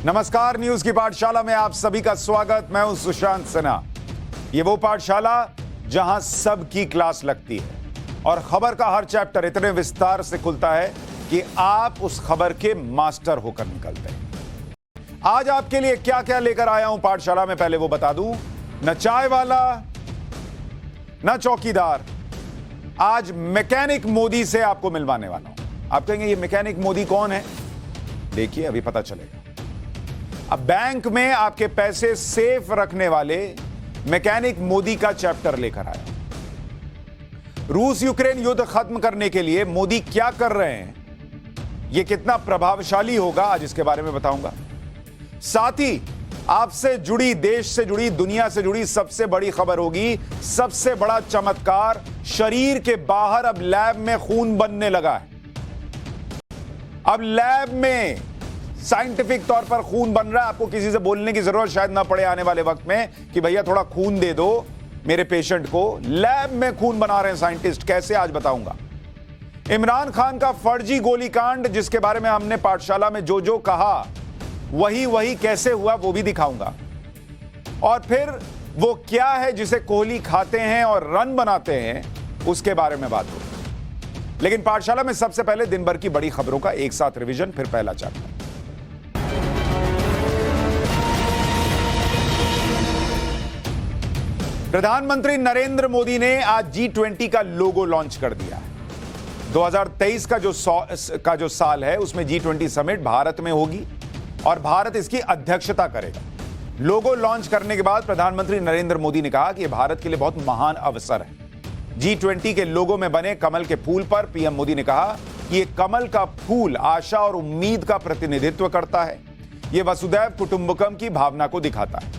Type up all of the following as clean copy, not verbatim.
नमस्कार, न्यूज की पाठशाला में आप सभी का स्वागत। मैं हूं सुशांत सिन्हा। ये वो पाठशाला जहां सबकी क्लास लगती है और खबर का हर चैप्टर इतने विस्तार से खुलता है कि आप उस खबर के मास्टर होकर निकलते हैं। आज आपके लिए क्या क्या लेकर आया हूं पाठशाला में, पहले वो बता दूं। न चाय वाला न चौकीदार, आज मैकेनिक मोदी से आपको मिलवाने वाला हूं। आप कहेंगे ये मैकेनिक मोदी कौन है? देखिए, अभी पता चलेगा। अब बैंक में आपके पैसे सेफ रखने वाले मैकेनिक मोदी का चैप्टर लेकर आया। रूस यूक्रेन युद्ध खत्म करने के लिए मोदी क्या कर रहे हैं, यह कितना प्रभावशाली होगा, आज इसके बारे में बताऊंगा। साथ ही आपसे जुड़ी, देश से जुड़ी, दुनिया से जुड़ी सबसे बड़ी खबर होगी। सबसे बड़ा चमत्कार, शरीर के बाहर अब लैब में खून बनने लगा है। अब लैब में साइंटिफिक तौर पर खून बन रहा है। आपको किसी से बोलने की जरूरत शायद ना पड़े आने वाले वक्त में कि भैया थोड़ा खून दे दो मेरे पेशेंट को। लैब में खून बना रहे हैं साइंटिस्ट। कैसे, आज बताऊंगा। इमरान खान का फर्जी गोलीकांड, जिसके बारे में हमने पाठशाला में जो जो कहा वही कैसे हुआ वो भी दिखाऊंगा। और फिर वो क्या है जिसे कोहली खाते हैं और रन बनाते हैं, उसके बारे में बात होगी। लेकिन पाठशाला में सबसे पहले दिन भर की बड़ी खबरों का एक साथ रिवीजन, फिर पहला चैप्टर। प्रधानमंत्री नरेंद्र मोदी ने आज G20 का लोगो लॉन्च कर दिया है। 2023 का जो साल है उसमें G20 समिट भारत में होगी और भारत इसकी अध्यक्षता करेगा। लोगो लॉन्च करने के बाद प्रधानमंत्री नरेंद्र मोदी ने कहा कि यह भारत के लिए बहुत महान अवसर है। G20 के लोगो में बने कमल के फूल पर पीएम मोदी ने कहा कि यह कमल का फूल आशा और उम्मीद का प्रतिनिधित्व करता है। यह वसुधैव कुटुंबकम की भावना को दिखाता है।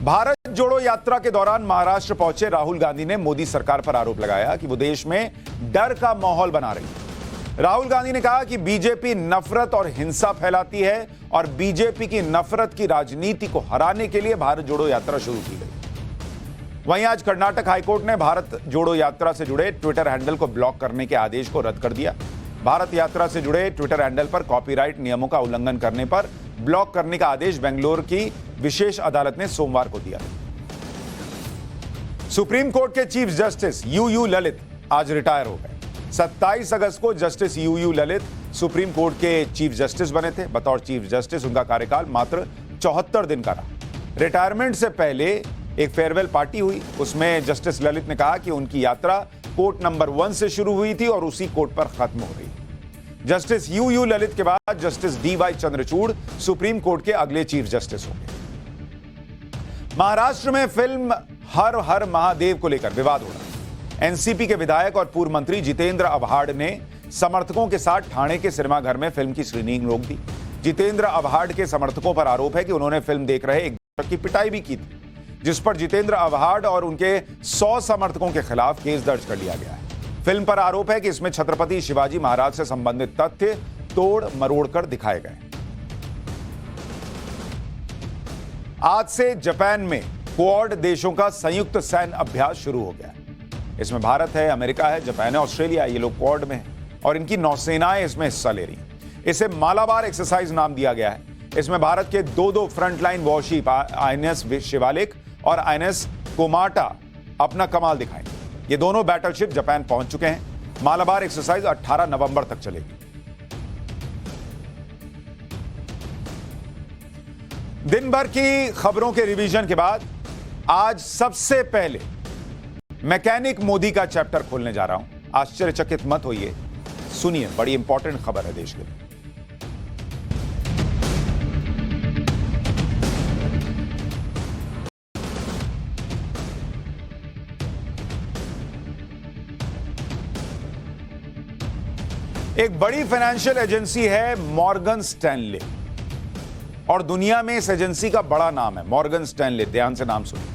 भारत जोड़ो यात्रा के दौरान महाराष्ट्र पहुंचे राहुल गांधी ने मोदी सरकार पर आरोप लगाया कि वो देश में डर का माहौल बना रही है। राहुल गांधी ने कहा कि बीजेपी नफरत और हिंसा फैलाती है और बीजेपी की नफरत की राजनीति को हराने के लिए भारत जोड़ो यात्रा शुरू की गई। वहीं आज कर्नाटक हाईकोर्ट ने भारत जोड़ो यात्रा से जुड़े ट्विटर हैंडल को ब्लॉक करने के आदेश को रद्द कर दिया। भारत यात्रा से जुड़े ट्विटर हैंडल पर कॉपीराइट नियमों का उल्लंघन करने पर ब्लॉक करने का आदेश बेंगलुरु की विशेष अदालत ने सोमवार को दिया। सुप्रीम कोर्ट के चीफ जस्टिस यूयू ललित आज रिटायर हो गए। 27 अगस्त को justice U U Lalit Supreme Court के चीफ जस्टिस बने थे। बतौर चीफ जस्टिस उनका कार्यकाल मात्र 74 दिन का रहा। रिटायरमेंट से पहले एक फेयरवेल पार्टी हुई। उसमें जस्टिस ललित ने कहा कि उनकी यात्रा कोर्ट नंबर 1 से शुरू हुई थी और उसी कोर्ट पर खत्म हो रही। जस्टिस यूयू ललित के बाद justice DY Chandrachud supreme Court के अगले चीफ जस्टिस होंगे। महाराष्ट्र में फिल्म हर हर महादेव को लेकर विवाद हो रहा है। एनसीपी के विधायक और पूर्व मंत्री जितेंद्र आव्हाड ने समर्थकों के साथ ठाणे के सिनेमाघर में फिल्म की स्क्रीनिंग रोक दी। जितेंद्र आव्हाड के समर्थकों पर आरोप है कि उन्होंने फिल्म देख रहे एक दर्शक की पिटाई भी की थी, जिस पर जितेंद्र आव्हाड और उनके 100 समर्थकों के खिलाफ केस दर्ज कर लिया गया है। फिल्म पर आरोप है कि इसमें छत्रपति शिवाजी महाराज से संबंधित तथ्य तोड़ मरोड़ कर दिखाए गए। आज से जापान में क्वाड देशों का संयुक्त सैन्य अभ्यास शुरू हो गया है। इसमें भारत है, अमेरिका है, जापान है, ऑस्ट्रेलिया, ये लोग क्वाड में हैं और इनकी नौसेनाएं इसमें हिस्सा ले रही हैं। इसे मालाबार एक्सरसाइज नाम दिया गया है। इसमें भारत के दो फ्रंटलाइन वॉरशिप INS शिवालिक और INS कोमाटा अपना कमाल दिखाएंगे। ये दोनों बैटलशिप जापान पहुंच चुके हैं। मालाबार एक्सरसाइज 18 नवंबर तक चलेगी। दिन भर की खबरों के रिवीजन के बाद आज सबसे पहले मैकेनिक मोदी का चैप्टर खोलने जा रहा हूं। आश्चर्यचकित मत होइए, सुनिए, बड़ी इंपॉर्टेंट खबर है देश के लिए। एक बड़ी फाइनेंशियल एजेंसी है मॉर्गन स्टैनले और दुनिया में इस एजेंसी का बड़ा नाम है मॉर्गन स्टैनले। ध्यान से नाम सुनिए,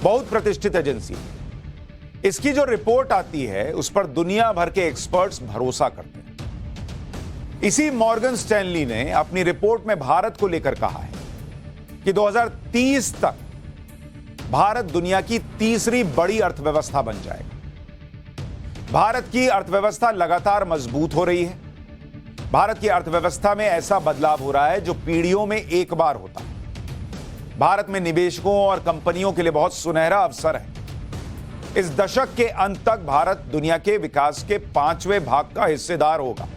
बहुत प्रतिष्ठित एजेंसी है। इसकी जो रिपोर्ट आती है उस पर दुनिया भर के एक्सपर्ट्स भरोसा करते हैं। इसी मॉर्गन स्टैनली ने अपनी रिपोर्ट में भारत को लेकर कहा है कि 2030 तक भारत दुनिया की तीसरी बड़ी अर्थव्यवस्था बन जाएगा। भारत की अर्थव्यवस्था लगातार मजबूत हो रही है। भारत की अर्थव्यवस्था में ऐसा बदलाव हो रहा है जो पीढ़ियों में एक बार होता है। भारत में निवेशकों और कंपनियों के लिए बहुत सुनहरा अवसर है। इस दशक के अंत तक भारत दुनिया के विकास के 5वें भाग का हिस्सेदार होगा।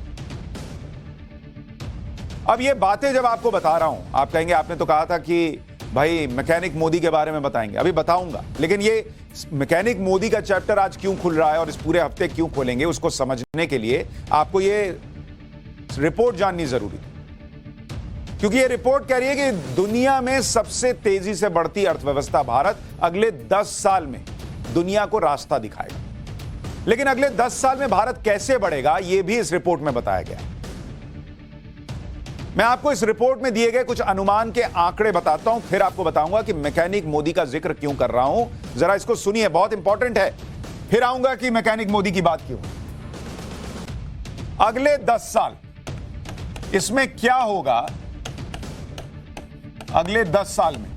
अब ये बातें जब आपको बता रहा हूं, आप कहेंगे आपने तो कहा था कि भाई मैकेनिक मोदी के बारे में बताएंगे, अभी बताऊंगा। लेकिन ये मैकेनिक मोदी का चैप्टर आज क्यों खुल रहा है और इस पूरे हफ्ते क्यों खोलेंगे, उसको समझने के लिए आपको ये रिपोर्ट जाननी जरूरी है। क्योंकि ये रिपोर्ट कह रही है कि दुनिया में सबसे तेजी से बढ़ती अर्थव्यवस्था भारत अगले 10 साल में दुनिया को रास्ता दिखाएगा। लेकिन अगले 10 साल में भारत कैसे बढ़ेगा, यह भी इस रिपोर्ट में बताया गया है। मैं आपको इस रिपोर्ट में दिए गए कुछ अनुमान के आंकड़े बताता हूं, फिर आपको बताऊंगा कि मैकेनिक मोदी का जिक्र क्यों कर रहा हूं। जरा इसको सुनिए, बहुत इंपॉर्टेंट है। फिर आऊंगा कि मैकेनिक मोदी की बात क्यों। अगले 10 साल इसमें क्या होगा अगले 10 साल में,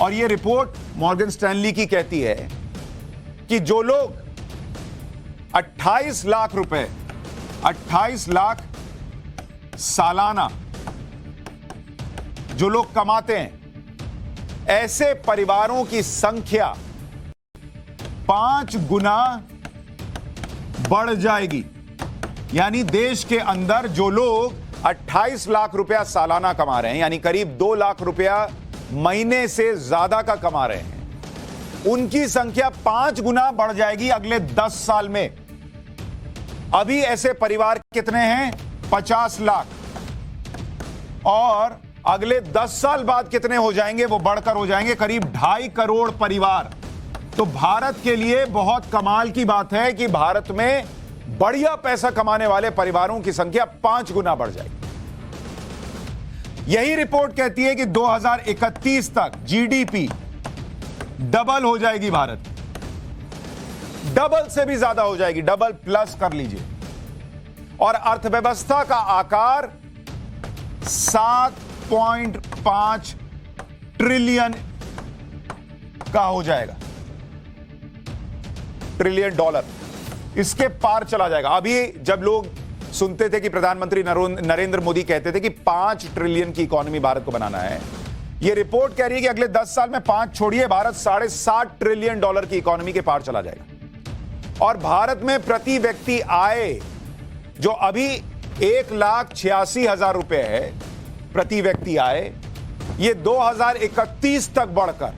और यह रिपोर्ट मॉर्गन स्टैनली की कहती है कि जो लोग 28 लाख रुपए 28 लाख सालाना जो लोग कमाते हैं, ऐसे परिवारों की संख्या 5 गुना बढ़ जाएगी। यानी देश के अंदर जो लोग 28 लाख रुपया सालाना कमा रहे हैं, यानी करीब 2 लाख रुपया महीने से ज्यादा का कमा रहे हैं, उनकी संख्या 5 गुना बढ़ जाएगी अगले 10 साल में। अभी ऐसे परिवार कितने हैं? 50 लाख। और अगले 10 साल बाद कितने हो जाएंगे? वो बढ़कर हो जाएंगे करीब 2.5 करोड़ परिवार। तो भारत के लिए बहुत कमाल की बात है कि भारत में बढ़िया पैसा कमाने वाले परिवारों की संख्या 5 गुना बढ़ जाएगी। यही रिपोर्ट कहती है कि 2031 तक जीडीपी डबल हो जाएगी। भारत डबल से भी ज्यादा हो जाएगी, डबल प्लस कर लीजिए। और अर्थव्यवस्था का आकार 7.5 ट्रिलियन का हो जाएगा। ट्रिलियन डॉलर, इसके पार चला जाएगा। अभी जब लोग सुनते थे कि प्रधानमंत्री नरेंद्र मोदी कहते थे कि 5 ट्रिलियन की इकोनॉमी भारत को बनाना है, यह रिपोर्ट कह रही है कि अगले 10 साल में 5 छोड़िए, भारत 7.5 ट्रिलियन डॉलर की इकोनॉमी के पार चला जाएगा। और भारत में प्रति व्यक्ति आय जो अभी 1,86,000 रुपए है प्रति व्यक्ति आय, ये 2031 तक बढ़कर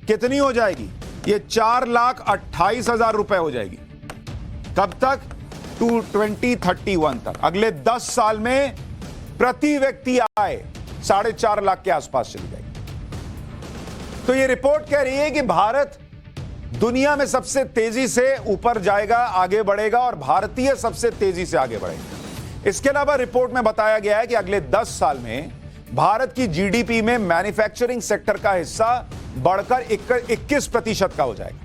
कितनी हो जाएगी? ये 4,28,000 रुपए हो जाएगी। कब तक? 2031 तक। अगले 10 साल में प्रति व्यक्ति आय 4.5 लाख के आसपास चली जाएगी। तो ये रिपोर्ट कह रही है कि भारत दुनिया में सबसे तेजी से ऊपर जाएगा, आगे बढ़ेगा, और भारतीय सबसे तेजी से आगे बढ़ेगा। इसके अलावा रिपोर्ट में बताया गया है कि अगले 10 साल में भारत की जीडीपी में मैन्युफैक्चरिंग सेक्टर का हिस्सा बढ़कर 21% का हो जाएगा।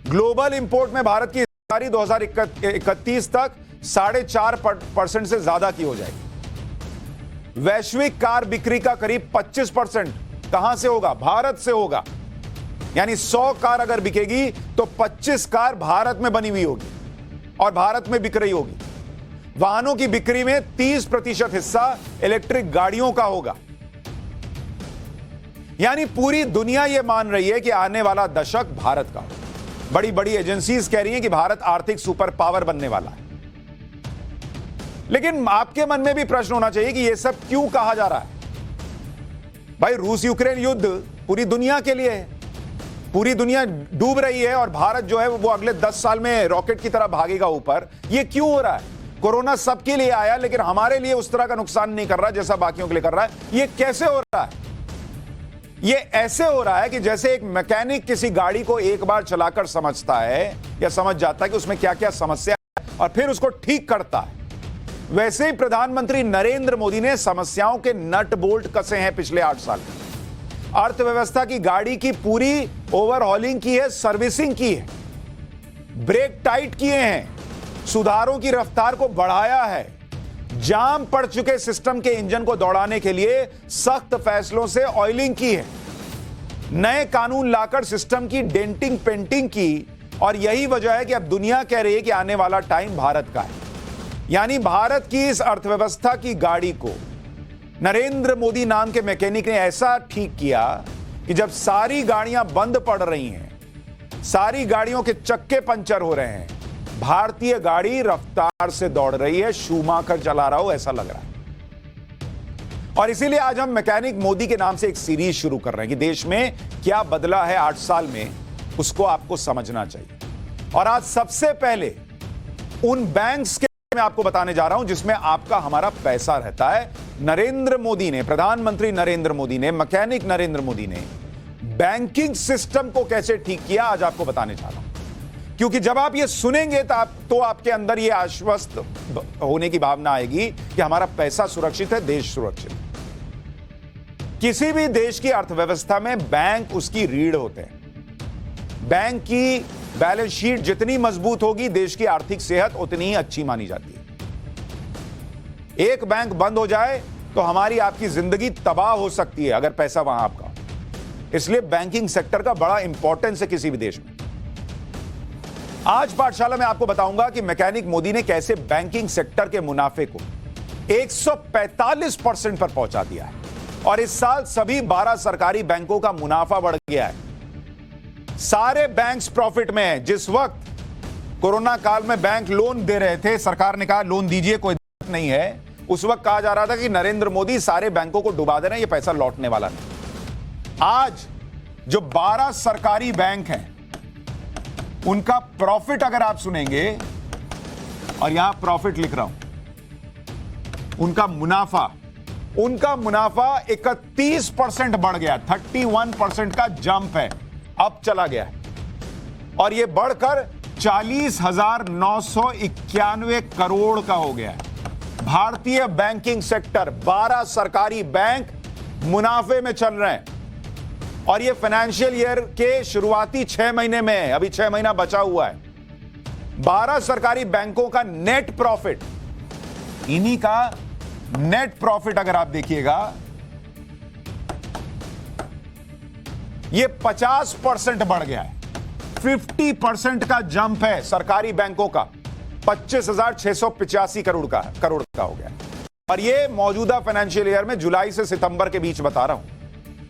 ग्लोबल इंपोर्ट में भारत की हिस्सेदारी 2031 तक 4.5% से ज्यादा की हो जाएगी। वैश्विक कार बिक्री का करीब 25% कहां से होगा? भारत से होगा। यानी 100 कार अगर बिकेगी तो 25 कार भारत में बनी हुई होगी और भारत में बिक रही होगी। वाहनों की बिक्री में 30% हिस्सा इलेक्ट्रिक गाड़ियों का होगा। यानी पूरी दुनिया यह मान रही है कि आने वाला दशक भारत का होगा। बड़ी बड़ी एजेंसीज कह रही हैं कि भारत आर्थिक सुपर पावर बनने वाला है। लेकिन आपके मन में भी प्रश्न होना चाहिए कि यह सब क्यों कहा जा रहा है? भाई, रूस यूक्रेन युद्ध पूरी दुनिया के लिए है। पूरी दुनिया डूब रही है और भारत जो है वो अगले 10 साल में रॉकेट की तरह भागेगा ऊपर। ये क्यों हो रहा है? कोरोना सबके लिए आया, लेकिन हमारे लिए उस तरह का नुकसान नहीं कर रहा जैसा बाकियों के लिए कर रहा है। ये कैसे हो रहा है? ये ऐसे हो रहा है कि जैसे एक मैकेनिक किसी गाड़ी को एक बार चलाकर समझता है या समझ जाता है कि उसमें क्या क्या समस्या है और फिर उसको ठीक करता है, वैसे ही प्रधानमंत्री नरेंद्र मोदी ने समस्याओं के नट बोल्ट कसे हैं पिछले 8 साल में। अर्थव्यवस्था की गाड़ी की पूरी ओवरहॉलिंग की है, सर्विसिंग की है, ब्रेक टाइट किए हैं, सुधारों की रफ्तार को बढ़ाया है, जाम पड़ चुके सिस्टम के इंजन को दौड़ाने के लिए सख्त फैसलों से ऑयलिंग की है, नए कानून लाकर सिस्टम की डेंटिंग पेंटिंग की। और यही वजह है कि अब दुनिया कह रही है कि आने वाला टाइम भारत का है। यानी भारत की इस अर्थव्यवस्था की गाड़ी को नरेंद्र मोदी नाम के मैकेनिक ने ऐसा ठीक किया कि जब सारी गाड़ियां बंद पड़ रही हैं, सारी गाड़ियों के चक्के पंचर हो रहे हैं, भारतीय गाड़ी रफ्तार से दौड़ रही है, शूमाकर चला रहा हो ऐसा लग रहा है। और इसीलिए आज हम मैकेनिक मोदी के नाम से एक सीरीज शुरू कर रहे हैं कि देश में क्या बदला है 8 साल में, उसको आपको समझना चाहिए। और आज सबसे पहले उन बैंक्स के मैं आपको बताने जा रहा हूं जिसमें आपका हमारा पैसा रहता है। नरेंद्र मोदी ने, प्रधानमंत्री नरेंद्र मोदी ने, मैकेनिक नरेंद्र मोदी ने बैंकिंग सिस्टम को कैसे ठीक किया, आज आपको बताने जा रहा हूं। क्योंकि जब आप ये सुनेंगे तो आपके अंदर ये आश्वस्त होने की भावना आएगी कि हमारा पैसा सुरक्षित है, देश सुरक्षित है। किसी भी देश की अर्थव्यवस्था में बैंक उसकी रीढ़ होते हैं। बैंक की बैलेंस शीट जितनी मजबूत होगी, देश की आर्थिक सेहत उतनी ही अच्छी मानी जाती है। एक बैंक बंद हो जाए तो हमारी आपकी जिंदगी तबाह हो सकती है अगर पैसा वहां आपका। इसलिए बैंकिंग सेक्टर का बड़ा इंपॉर्टेंस है किसी भी देश में। आज पाठशाला में आपको बताऊंगा कि मैकेनिक मोदी ने कैसे बैंकिंग सेक्टर के मुनाफे को 145% पर पहुंचा दिया है। और इस साल सभी 12 सरकारी बैंकों का मुनाफा बढ़ गया है। सारे बैंक्स प्रॉफिट में हैं। जिस वक्त कोरोना काल में बैंक लोन दे रहे थे, सरकार ने कहा लोन दीजिए, कोई दिक्कत नहीं है, उस वक्त कहा जा रहा था कि नरेंद्र मोदी सारे बैंकों को डुबा दे रहे हैं, ये पैसा लौटने वाला नहीं। आज जो 12 सरकारी बैंक हैं, उनका प्रॉफिट अगर आप सुनेंगे, और यहां प्रॉफिट लिख रहा हूं, उनका मुनाफा 31% बढ़ गया, 31% का जंप है, अब चला गया है। और यह बढ़कर 40,991 करोड़ का हो गया है। भारतीय बैंकिंग सेक्टर, 12 सरकारी बैंक मुनाफे में चल रहे हैं। और यह फाइनेंशियल ईयर के शुरुआती 6 महीने में है, अभी 6 महीना बचा हुआ है। 12 सरकारी बैंकों का नेट प्रॉफिट, इन्हीं का नेट प्रॉफिट अगर आप देखिएगा, यह 50% बढ़ गया है। 50% का जंप है सरकारी बैंकों का, 25,685 करोड़ का हो गया। और यह मौजूदा फाइनेंशियल ईयर में जुलाई से सितंबर के बीच बता रहा हूं।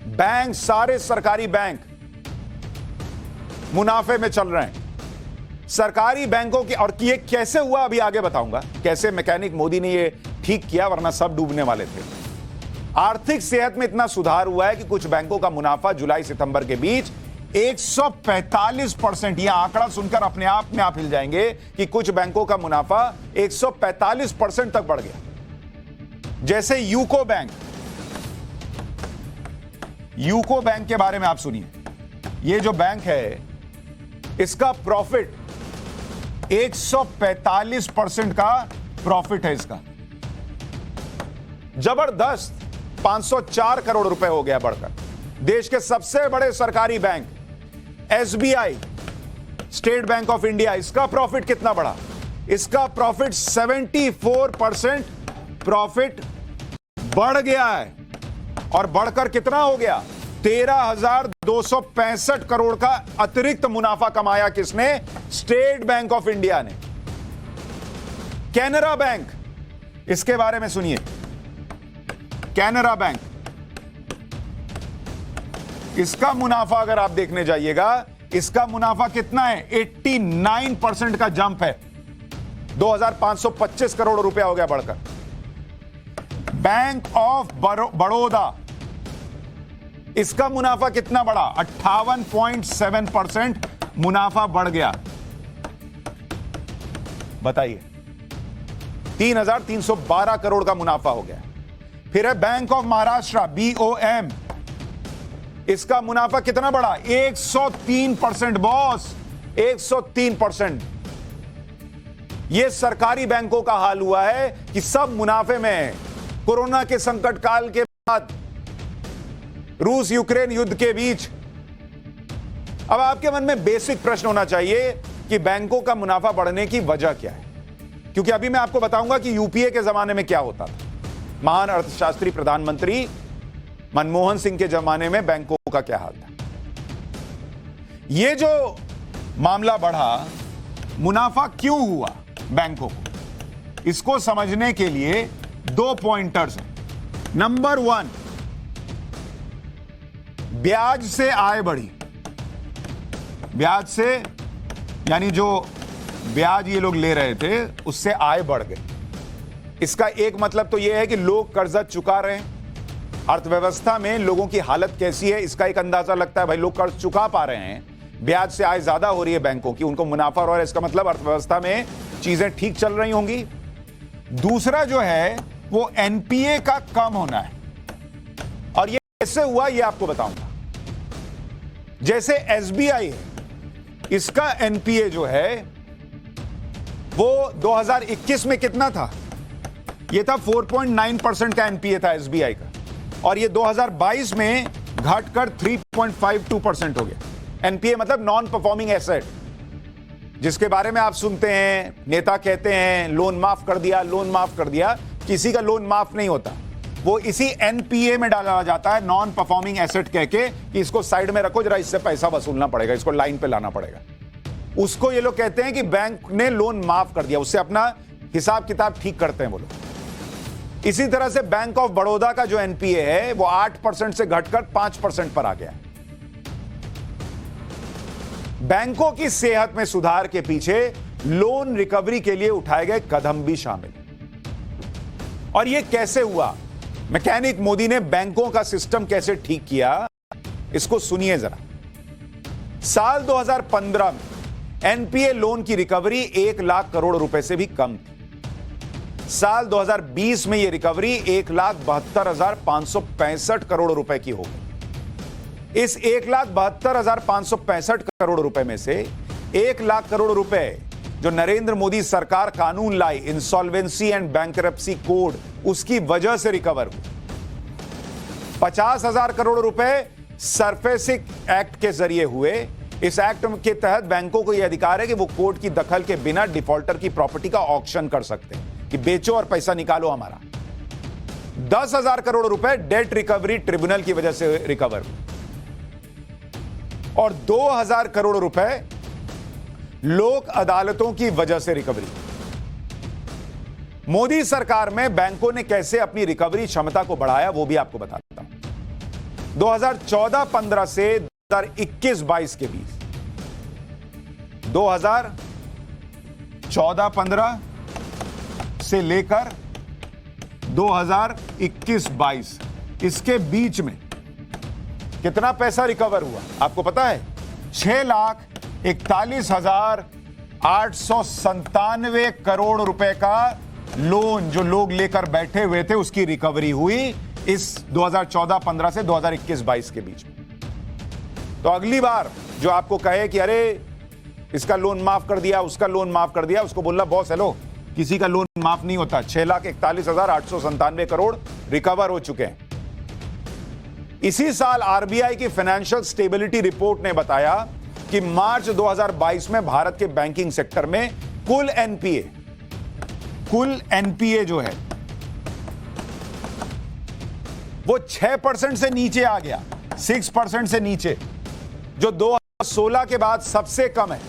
बैंक, सारे सरकारी बैंक मुनाफे में चल रहे हैं। सरकारी बैंकों की, और ये कैसे हुआ अभी आगे बताऊंगा, कैसे मैकेनिक मोदी ने ये ठीक किया, वरना सब डूबने वाले थे। आर्थिक सेहत में इतना सुधार हुआ है कि कुछ बैंकों का मुनाफा जुलाई सितंबर के बीच 145%, यह आंकड़ा सुनकर अपने आप में आप हिल जाएंगे कि कुछ बैंकों का मुनाफा 145% तक बढ़ गया। जैसे यूको बैंक के बारे में आप सुनिए। यह जो बैंक है, इसका प्रॉफिट 145% का प्रॉफिट है इसका, जबरदस्त, 504 करोड़ रुपए हो गया बढ़कर। देश के सबसे बड़े सरकारी bank SBI, state bank of India, इसका प्रॉफिट कितना बढ़ा? इसका प्रॉफिट 74% प्रॉफिट बढ़ गया है। और बढ़कर कितना हो गया? 13,265 करोड़ का अतिरिक्त मुनाफा कमाया किसने? स्टेट बैंक ऑफ इंडिया ने। कैनरा बैंक, इसके बारे में सुनिए। कैनरा बैंक, इसका मुनाफा अगर आप देखने जाइएगा, इसका मुनाफा कितना है? 89% का जंप है, 2,525 करोड़ रुपया हो गया बढ़कर। बैंक ऑफ बड़ौदा, इसका मुनाफा कितना बढ़ा? 58.7% मुनाफा बढ़ गया। बताइए, 3,312 करोड़ का मुनाफा हो गया। फिर है बैंक ऑफ महाराष्ट्र, BOM, इसका मुनाफा कितना बढ़ा? 103% बॉस, 103%। यह सरकारी बैंकों का हाल हुआ है कि सब मुनाफे में है। कोरोना के संकट काल के बाद, रूस यूक्रेन युद्ध के बीच, अब आपके मन में बेसिक प्रश्न होना चाहिए कि बैंकों का मुनाफा बढ़ने की वजह क्या है। क्योंकि अभी मैं आपको बताऊंगा कि यूपीए के जमाने में क्या होता था। महान अर्थशास्त्री प्रधानमंत्री मनमोहन सिंह के जमाने में बैंकों का क्या हाल था। यह जो मामला बढ़ा, मुनाफा क्यों हुआ बैंकों को, इसको समझने के लिए दो पॉइंटर्स हैं। नंबर 1, ब्याज से आय बढ़ी। ब्याज से यानी जो ब्याज ये लोग ले रहे थे उससे आय बढ़ गई। इसका एक मतलब तो यह है कि लोग कर्जा चुका रहे हैं। अर्थव्यवस्था में लोगों की हालत कैसी है इसका एक अंदाजा लगता है। भाई लोग कर्ज चुका पा रहे हैं, ब्याज से आय ज्यादा हो रही है बैंकों की, उनको मुनाफा हो रहा है, इसका मतलब अर्थव्यवस्था में चीजें ठीक चल रही होंगी। दूसरा जो है वो एनपीए का कम होना है। और ये कैसे हुआ ये आपको बताऊंगा। जैसे एसबीआई है, इसका एनपीए जो है वो 2021 में कितना था? ये था 4.9% का एनपीए था एसबीआई का, और ये 2022 में घटकर 3.52% हो गया। एनपीए मतलब नॉन परफॉर्मिंग एसेट, जिसके बारे में आप सुनते हैं, नेता कहते हैं लोन माफ कर दिया, लोन माफ कर दिया। किसी का लोन माफ नहीं होता, वो इसी एनपीए में डाला जाता है, नॉन परफॉर्मिंग एसेट कह के कि इसको साइड में रखो जरा, इससे पैसा वसूलना पड़ेगा, इसको लाइन पे लाना पड़ेगा। उसको ये लोग कहते हैं कि बैंक ने लोन माफ कर दिया, उससे अपना हिसाब किताब ठीक करते हैं वो लोग। इसी तरह से बैंक ऑफ बड़ौदा का जो एनपीए है वो 8% से घटकर 5% पर आ गया। बैंकों की सेहत में सुधार के पीछे लोन रिकवरी के लिए उठाए गए कदम भी शामिल। और यह कैसे हुआ? मैकेनिक मोदी ने बैंकों का सिस्टम कैसे ठीक किया, इसको सुनिए जरा। साल 2015 में एनपीए लोन की रिकवरी 1 लाख करोड़ रुपए से भी कम थी। साल 2020 में यह रिकवरी 1,72,565 करोड़ रुपए की हो गई। इस 1,72,565 करोड़ रुपए में से 1 लाख करोड़ रुपए जो नरेंद्र मोदी सरकार कानून लाई, इंसॉल्वेंसी एंड बैंकरप्सी कोड, उसकी वजह से रिकवर हुए। 50,000 करोड़ रुपए सरफेसिंग एक्ट के जरिए हुए। इस एक्ट के तहत बैंकों को यह अधिकार है कि वो कोर्ट की दखल के बिना डिफॉल्टर की प्रॉपर्टी का ऑक्शन कर सकते हैं कि बेचो और पैसा निकालो हमारा। 10,000 करोड़ रुपए डेट रिकवरी ट्रिब्यूनल की वजह से रिकवर हुए, और 2,000 करोड़ रुपए लोक अदालतों की वजह से रिकवरी। मोदी सरकार में बैंकों ने कैसे अपनी रिकवरी क्षमता को बढ़ाया वो भी आपको बताता हूं। 2014-15 से 2021-22 के बीच, 2014-15 से लेकर 2021-22 इसके बीच में कितना पैसा रिकवर हुआ आपको पता है? 6,41,897 करोड़ रुपए का लोन जो लोग लेकर बैठे हुए थे उसकी रिकवरी हुई इस 2014-15 से 2021-22 के बीच में। तो अगली बार जो आपको कहे कि अरे इसका लोन माफ कर दिया, उसका लोन माफ कर दिया, उसको बोलना बॉस हेलो, किसी का लोन माफ नहीं होता। 6,41,897 करोड़ रिकवर हो चुके हैं। इसी साल आरबीआई की फाइनेंशियल स्टेबिलिटी रिपोर्ट ने बताया कि मार्च 2022 में भारत के बैंकिंग सेक्टर में कुल एनपीए जो है वो 6% से नीचे आ गया, 6% से नीचे, जो 2016 के बाद सबसे कम है।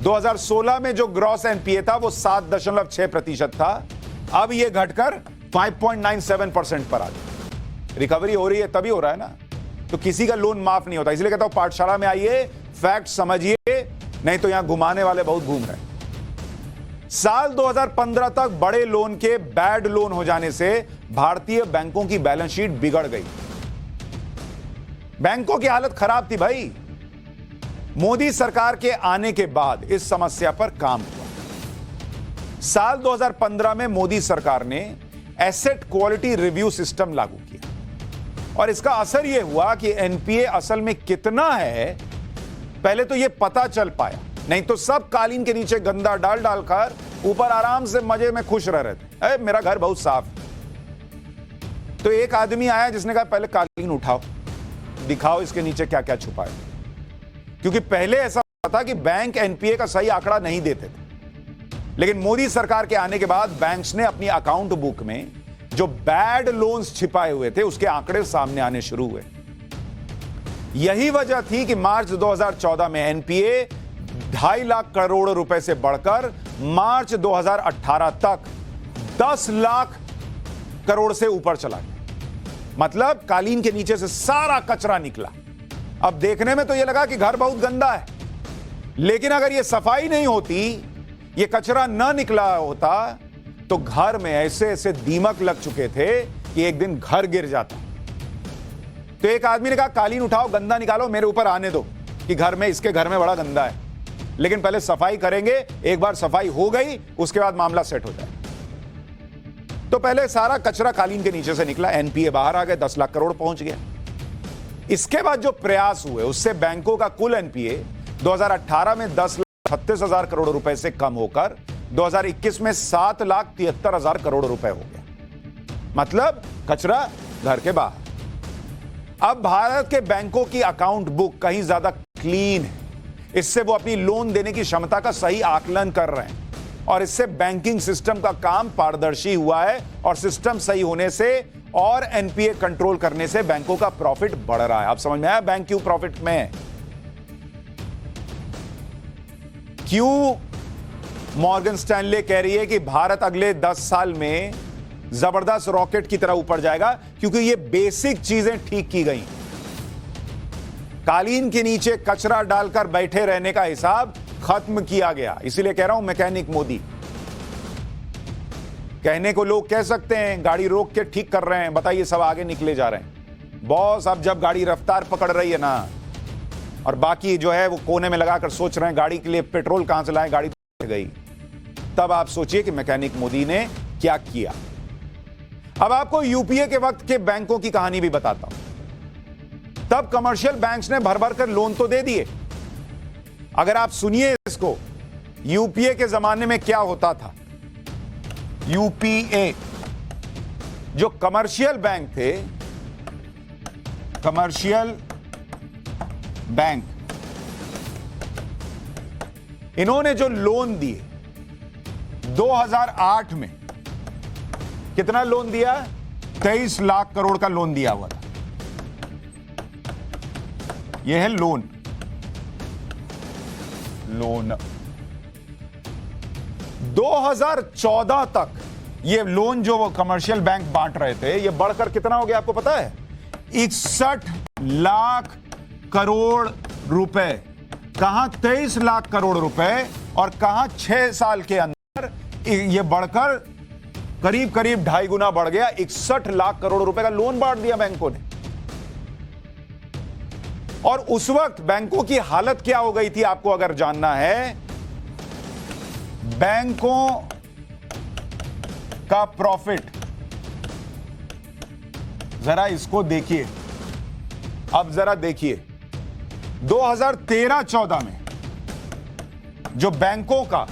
2016 में जो ग्रॉस एनपीए था वो 7.6% था, अब यह घटकर 5.97% पर आ गया। रिकवरी हो रही है तभी हो रहा है ना, तो किसी का लोन माफ नहीं होता। इसलिए कहता हूं पाठशाला में आइए, फैक्ट समझिए, नहीं तो यहां घुमाने वाले बहुत घूम रहे हैं। साल 2015 तक बड़े लोन के बैड लोन हो जाने से भारतीय बैंकों की बैलेंस शीट बिगड़ गई। बैंकों की हालत खराब थी भाई। मोदी सरकार के आने के बाद इस समस्या पर काम हुआ। साल 2015 में मोदी सरकार ने एसेट क्वालिटी रिव्यू सिस्टम लागू किया, और इसका असर यह हुआ कि एनपीए असल में कितना है पहले तो यह पता चल पाया, नहीं तो सब कालीन के नीचे गंदा डाल डालकर ऊपर आराम से मजे में खुश रह रहे थे। मेरा घर बहुत साफ। तो एक आदमी आया जिसने कहा पहले कालीन उठाओ, दिखाओ इसके नीचे क्या क्या छुपा है। क्योंकि पहले ऐसा था कि बैंक एनपीए का सही आंकड़ा नहीं देते थे, लेकिन मोदी सरकार के आने के बाद बैंक्स ने अपनी अकाउंट बुक में जो बैड लोन्स छिपाए हुए थे उसके आंकड़े सामने आने शुरू हुए। यही वजह थी कि मार्च 2014 में एनपीए 2.5 लाख करोड़ रुपए से बढ़कर मार्च 2018 तक 10 लाख करोड़ से ऊपर चला गया। मतलब कालीन के नीचे से सारा कचरा निकला। अब देखने में तो यह लगा कि घर बहुत गंदा है, लेकिन अगर यह सफाई नहीं होती, यह कचरा न निकला होता, तो घर में ऐसे ऐसे दीमक लग चुके थे कि एक दिन घर गिर जाता। तो एक आदमी ने कहा, कालीन उठाओ, गंदा निकालो, मेरे ऊपर आने दो कि इसके घर में बड़ा गंदा है, लेकिन पहले सफाई करेंगे। एक बार सफाई हो गई, उसके बाद मामला सेट हो जाए। तो पहले सारा कचरा कालीन के नीचे से निकला, एनपीए बाहर आ गए, 10 लाख करोड़ पहुंच गया। इसके बाद जो प्रयास हुए, उससे बैंकों का कुल एनपीए 2018 में 10,36,000 करोड़ रुपए से कम होकर 2021 में 7,73,000 करोड़ रुपए हो गया। मतलब कचरा घर के बाहर। अब भारत के बैंकों की अकाउंट बुक कहीं ज्यादा क्लीन है। इससे वो अपनी लोन देने की क्षमता का सही आकलन कर रहे हैं, और इससे बैंकिंग सिस्टम का काम पारदर्शी हुआ है, और सिस्टम सही होने से और एनपीए कंट्रोल करने से बैंकों का प्रॉफिट बढ़ रहा है। आप समझ में आया बैंक क्यों प्रॉफिट में है? क्यों मॉर्गन स्टैनले कह रही है कि भारत अगले 10 साल में जबरदस्त रॉकेट की तरह ऊपर जाएगा? क्योंकि ये बेसिक चीजें ठीक की गई। कालीन के नीचे कचरा डालकर बैठे रहने का हिसाब खत्म किया गया। इसीलिए कह रहा हूं मैकेनिक मोदी। कहने को लोग कह सकते हैं गाड़ी रोक के ठीक कर रहे हैं, बताइए सब आगे निकले जा रहे हैं। बॉस, अब जब गाड़ी रफ्तार पकड़ रही है ना, और बाकी जो है वो कोने में लगाकर सोच रहे हैं गाड़ी के लिए पेट्रोल कहां से लाएं, गाड़ी गई, तब आप सोचिए कि मैकेनिक मोदी ने क्या किया। अब आपको यूपीए के वक्त के बैंकों की कहानी भी बताता हूं। तब कमर्शियल बैंक्स ने भर भर कर लोन तो दे दिए। अगर आप सुनिए इसको, यूपीए के जमाने में क्या होता था। यूपीए जो कमर्शियल बैंक थे, कमर्शियल बैंक, इन्होंने जो लोन दिए 2008 में, कितना लोन दिया? 23 लाख करोड़ का लोन दिया हुआ था। यह है लोन। 2014 तक ये लोन जो वो कमर्शियल बैंक बांट रहे थे, ये बढ़कर कितना हो गया आपको पता है? 61 लाख करोड़ रुपए। कहां 23 लाख करोड़ रुपए, और कहां 6 साल के अंदर ये बढ़कर करीब करीब 2.5 गुना बढ़ गया। 61 लाख करोड़ रुपए का लोन बांट दिया बैंकों ने। और उस वक्त बैंकों की हालत क्या हो गई थी आपको अगर जानना है। बैंकों का प्रॉफिट, जरा इसको देखिए। अब जरा देखिए 2013-14 में जो बैंकों का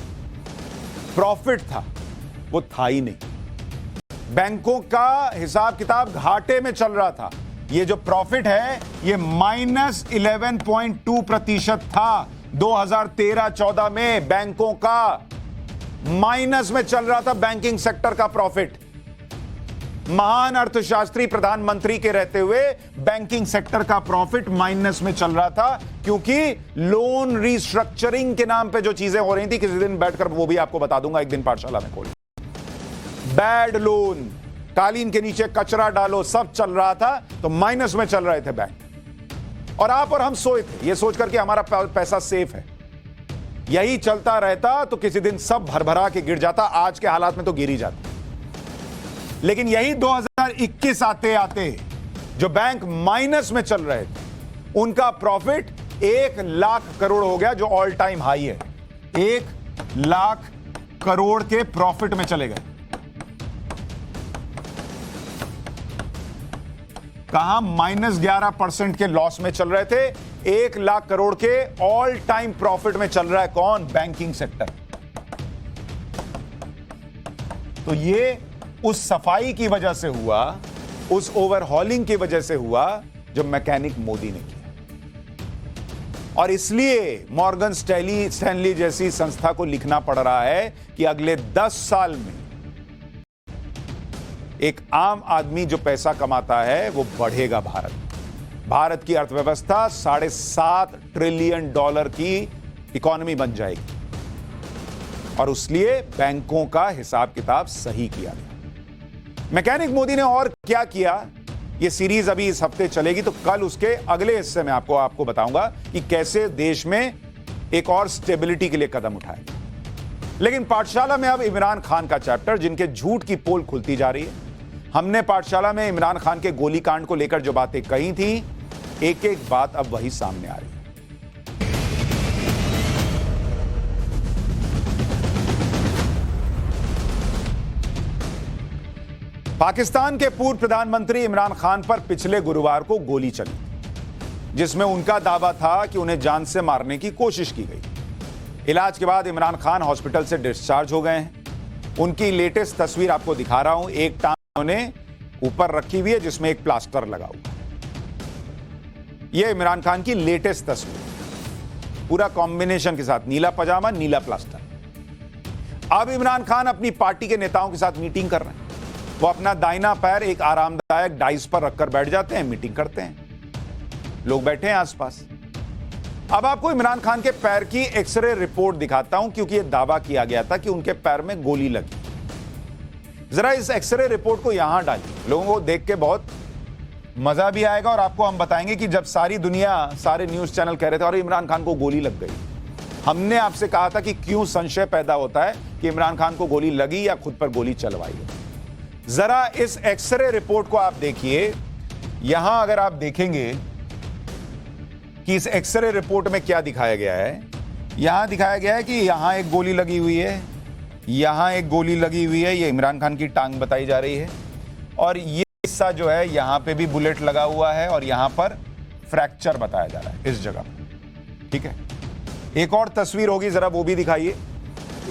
प्रॉफिट था वो था ही नहीं। बैंकों का हिसाब किताब घाटे में चल रहा था। ये जो प्रॉफिट है ये -11.2% था। 2013-14 में बैंकों का माइनस में चल रहा था बैंकिंग सेक्टर का प्रॉफिट। महान अर्थशास्त्री प्रधानमंत्री के रहते हुए बैंकिंग सेक्टर का प्रॉफिट माइनस में चल रहा था, क्योंकि लोन रिस्ट्रक्चरिंग के नाम पे जो चीजें हो रही थी, किसी दिन बैठकर वो भी आपको बता दूंगा एक दिन पाठशाला में खोल। बैड लोन, कालीन के नीचे कचरा डालो, सब चल रहा था, तो माइनस में चल रहे थे बैंक। और आप और हम सोए थे ये सोचकर कि हमारा पैसा सेफ है। यही चलता रहता तो किसी दिन सब भरभरा के गिर जाता। आज के हालात में तो गिर ही जाता। लेकिन यही 2021 आते आते जो बैंक माइनस में चल रहे थे, उनका प्रॉफिट 1 लाख करोड़ हो गया, जो ऑल टाइम हाई है। 1 लाख करोड़ के प्रॉफिट में चले गए। कहां -11% के लॉस में चल रहे थे, 1 लाख करोड़ के ऑल टाइम प्रॉफिट में चल रहा है। कौन? Banking sector. तो ये उस सफाई की वजह से हुआ, उस ओवरहॉलिंग की वजह से हुआ जो मैकेनिक मोदी ने किया। और इसलिए मॉर्गन स्टैनली जैसी संस्था को लिखना पड़ रहा है कि अगले 10 साल में एक आम आदमी जो पैसा कमाता है वो बढ़ेगा। भारत की अर्थव्यवस्था $7.5 ट्रिलियन की इकोनॉमी बन जाएगी और उसलिए बैंकों का हिसाब किताब सही किया गया। मैकेनिक मोदी ने और क्या किया, ये सीरीज अभी इस हफ्ते चलेगी, तो कल उसके अगले हिस्से में आपको बताऊंगा कि कैसे देश में एक और स्टेबिलिटी के लिए कदम उठाए। लेकिन पाठशाला में अब इमरान खान का चैप्टर, जिनके झूठ की पोल खुलती जा रही है। हमने पाठशाला में इमरान खान के गोलीकांड को लेकर जो बातें कही थी, एक एक बात अब वही सामने आ रही है। पाकिस्तान के पूर्व प्रधानमंत्री इमरान खान पर पिछले गुरुवार को गोली चली, जिसमें उनका दावा था कि उन्हें जान से मारने की कोशिश की गई। इलाज के बाद इमरान खान हॉस्पिटल से डिस्चार्ज हो गए हैं। उनकी लेटेस्ट तस्वीर आपको दिखा रहा हूं। एक टांग उन्हें ऊपर रखी हुई है जिसमें एक प्लास्टर लगा हुआ। यह इमरान खान की लेटेस्ट तस्वीर, पूरा कॉम्बिनेशन के साथ, नीला पजामा नीला प्लास्टर। अब इमरान खान अपनी पार्टी के नेताओं के साथ मीटिंग कर रहे हैं। वो अपना दाहिना पैर एक आरामदायक डाइस पर रखकर बैठ जाते हैं, मीटिंग करते हैं। लोग बैठे हैं आसपास। अब आपको इमरान खान के पैर की एक्सरे रिपोर्ट दिखाता हूं, क्योंकि यह दावा किया गया था कि उनके पैर में गोली लगी। जरा इस एक्सरे रिपोर्ट को यहां डालिए, लोगों को देख के बहुत मजा भी आएगा और आपको हम बताएंगे कि जब सारी दुनिया, सारे न्यूज चैनल कह रहे थे और इमरान खान को गोली लग गई, हमने आपसे कहा था कि क्यों संशय पैदा होता है कि इमरान खान को गोली लगी या खुद पर गोली चलवाई है। जरा इस एक्सरे रिपोर्ट को आप देखिए। यहां अगर आप देखेंगे कि इस एक्सरे रिपोर्ट में क्या दिखाया गया है, यहां दिखाया गया है कि यहां एक गोली लगी हुई है, यहां एक गोली लगी हुई है, ये इमरान खान की टांग बताई जा रही है, और ये हिस्सा जो है यहां पे भी बुलेट लगा हुआ है और यहां पर फ्रैक्चर बताया जा रहा है इस जगह पर। ठीक है, एक और तस्वीर होगी, जरा वो भी दिखाइए,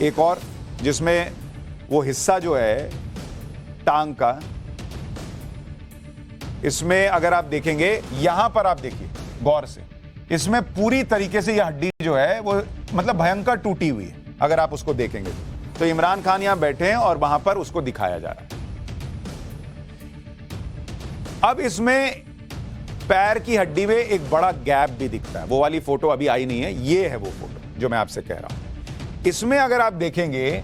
एक और, जिसमें वो हिस्सा जो है टांग का, इसमें अगर आप देखेंगे, यहां पर आप देखिए गौर से, इसमें पूरी तरीके से यह हड्डी जो है वो मतलब भयंकर टूटी हुई है। अगर आप उसको देखेंगे तो इमरान खान यहां बैठे हैं और वहां पर उसको दिखाया जा रहा है। अब इसमें पैर की हड्डी में एक बड़ा गैप भी दिखता है। वो वाली फोटो अभी आई नहीं है, ये है वो फोटो जो मैं आपसे कह रहा हूं। इसमें अगर आप देखेंगे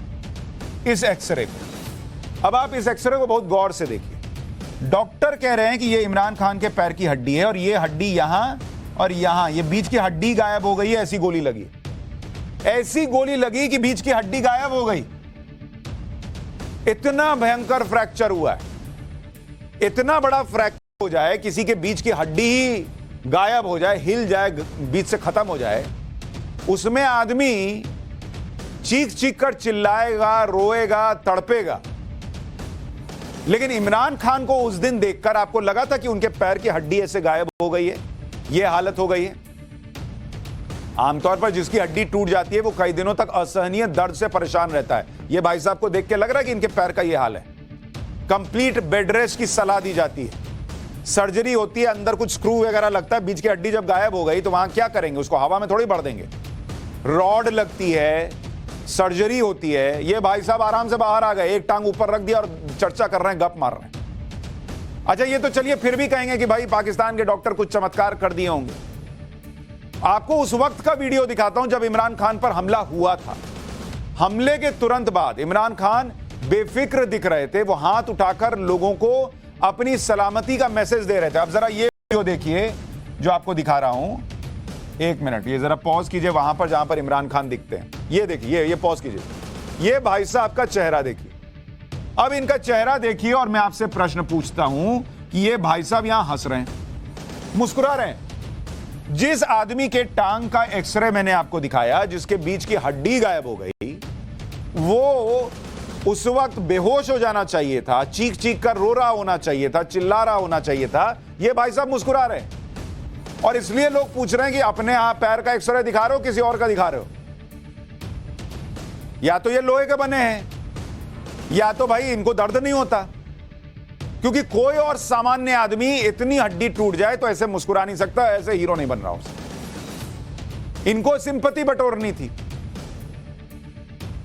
इस एक्सरे को, अब आप इस एक्सरे को बहुत गौर से देखिए। डॉक्टर कह रहे हैं कि ये इमरान खान के पैर की हड्डी है और ये हड्डी यहां और यहां, ये बीच की हड्डी गायब हो गई है, ऐसी गोली लगी, ऐसी गोली लगी कि बीच की हड्डी गायब हो गई। इतना भयंकर फ्रैक्चर हुआ है, इतना बड़ा फ्रैक्चर हो जाए, किसी के बीच की हड्डी ही गायब हो जाए, हिल जाए, बीच से खत्म हो जाए, उसमें आदमी चीख चीख कर चिल्लाएगा, रोएगा, तड़पेगा। लेकिन इमरान खान को उस दिन देखकर आपको लगा था कि उनके पैर की हड्डी ऐसे गायब हो गई है, यह हालत हो गई है। आमतौर पर जिसकी हड्डी टूट जाती है वो कई दिनों तक असहनीय दर्द से परेशान रहता है। यह भाई साहब को देख के लग रहा है कि इनके पैर का यह हाल है। कंप्लीट बेड रेस्ट की सलाह दी जाती है, सर्जरी होती है, अंदर कुछ स्क्रू वगैरह लगता है। बीच की हड्डी जब गायब हो गई तो वहां क्या करेंगे, उसको हवा में थोड़ी भर देंगे, रॉड लगती है, सर्जरी होती है। ये भाई साहब आराम से बाहर आ गए, एक टांग ऊपर रख दिया और चर्चा कर रहे हैं, गप मार रहे हैं। अच्छा, ये तो चलिए फिर भी कहेंगे कि भाई पाकिस्तान के डॉक्टर कुछ चमत्कार कर दिए होंगे। आपको उस वक्त का वीडियो दिखाता हूं जब इमरान खान पर हमला हुआ था। हमले के तुरंत बाद इमरान खान बेफिक्र दिख रहे थे, वो हाथ उठाकर लोगों को अपनी सलामती का मैसेज दे रहे थे। अब जरा ये वीडियो देखिए जो आपको दिखा रहा हूं, एक मिनट, ये जरा पॉज कीजिए वहां पर जहां पर इमरान खान दिखते हैं। ये देखिए, ये पॉज कीजिए, ये भाई साहब का चेहरा देखिए। अब इनका चेहरा देखिए और मैं आपसे प्रश्न पूछता हूं कि ये भाई साहब यहां हंस रहे हैं, मुस्कुरा रहे हैं। जिस आदमी के टांग का एक्सरे मैंने आपको दिखाया, जिसके बीच की हड्डी गायब हो गई, वो उस वक्त बेहोश हो जाना चाहिए था, चीख चीख कर रो रहा होना चाहिए था, चिल्ला रहा होना चाहिए था। ये भाई साहब मुस्कुरा रहे हैं। और इसलिए लोग पूछ रहे हैं कि अपने आप पैर का एक्सरे दिखा रहे हो, किसी और का दिखा रहे हो? या तो ये लोहे के बने हैं, या तो भाई इनको दर्द नहीं होता, क्योंकि कोई और सामान्य आदमी इतनी हड्डी टूट जाए तो ऐसे मुस्कुरा नहीं सकता, ऐसे हीरो नहीं बन रहा उससे। इनको सिंपैथी बटोरनी थी,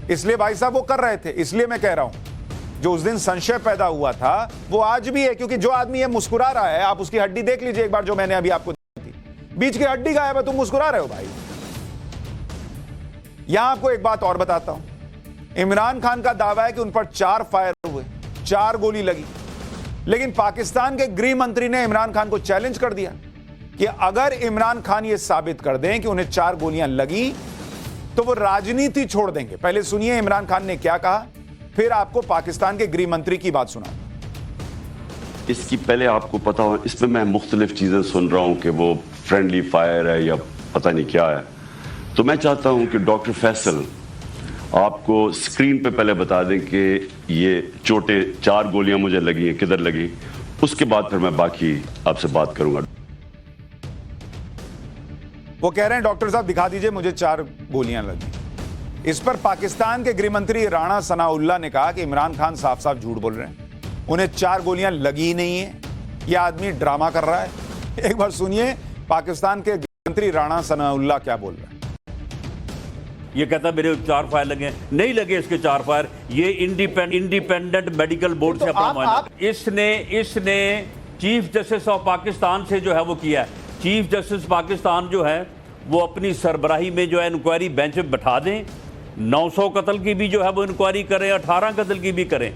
इसलिए भाई साहब वो कर रहे थे। इसलिए मैं कह रहा हूं, जो उस दिन संशय पैदा हुआ था वो आज भी है, क्योंकि जो आदमी ये मुस्कुरा रहा है, आप उसकी हड्डी देख लीजिए एक बार, जो मैंने अभी आपको दी थी, बीच की हड्डी गायब है, तुम मुस्कुरा रहे हो भाई। यहां आपको एक बात और बताता हूं, इमरान खान का दावा है कि उन पर 4 फायर हुए, 4 गोली लगी, लेकिन पाकिस्तान के गृह मंत्री ने इमरान खान को चैलेंज कर दिया कि अगर इमरान खान यह साबित कर दें कि उन्हें 4 गोलियां लगी तो वो राजनीति छोड़ देंगे। पहले सुनिए इमरान खान ने क्या कहा, फिर आपको पाकिस्तान के गृह मंत्री की बात सुनाऊंगा। इसकी पहले आपको पता हो, इसमें मैं मुख्तलिफ चीज़ें सुन रहा हूं कि वो फ्रेंडली फायर है या पता नहीं क्या है। तो मैं चाहता हूं कि डॉक्टर फैसल आपको स्क्रीन पे पहले बता दें कि ये चोटें 4 गोलियां मुझे लगी हैं, किधर लगी, उसके बाद फिर मैं बाकी आपसे बात करूंगा। वो कह रहे हैं डॉक्टर साहब दिखा दीजिए मुझे 4 गोलियां लगी। इस पर पाकिस्तान के गृह मंत्री राणा सनाउल्लाह ने कहा कि इमरान खान साफ साफ झूठ बोल रहे हैं, उन्हें 4 गोलियां लगी ही नहीं है, यह आदमी ड्रामा कर रहा है। एक बार सुनिए पाकिस्तान के गृह मंत्री राणा सनाउल्लाह क्या बोल रहे हैं। ये कहता है मेरे 4 फायर लगे, नहीं लगे इसके 4 फायर, ये इंडिपेंडेंट मेडिकल बोर्ड से अपना मायना। इसने चीफ जस्टिस ऑफ पाकिस्तान से जो है वो किया है। चीफ जस्टिस पाकिस्तान जो है वो अपनी सरबराही में जो है इंक्वायरी बेंच में बैठा दें, 900 कत्ल की भी जो है वो इंक्वायरी करें, 18 कत्ल की भी करें,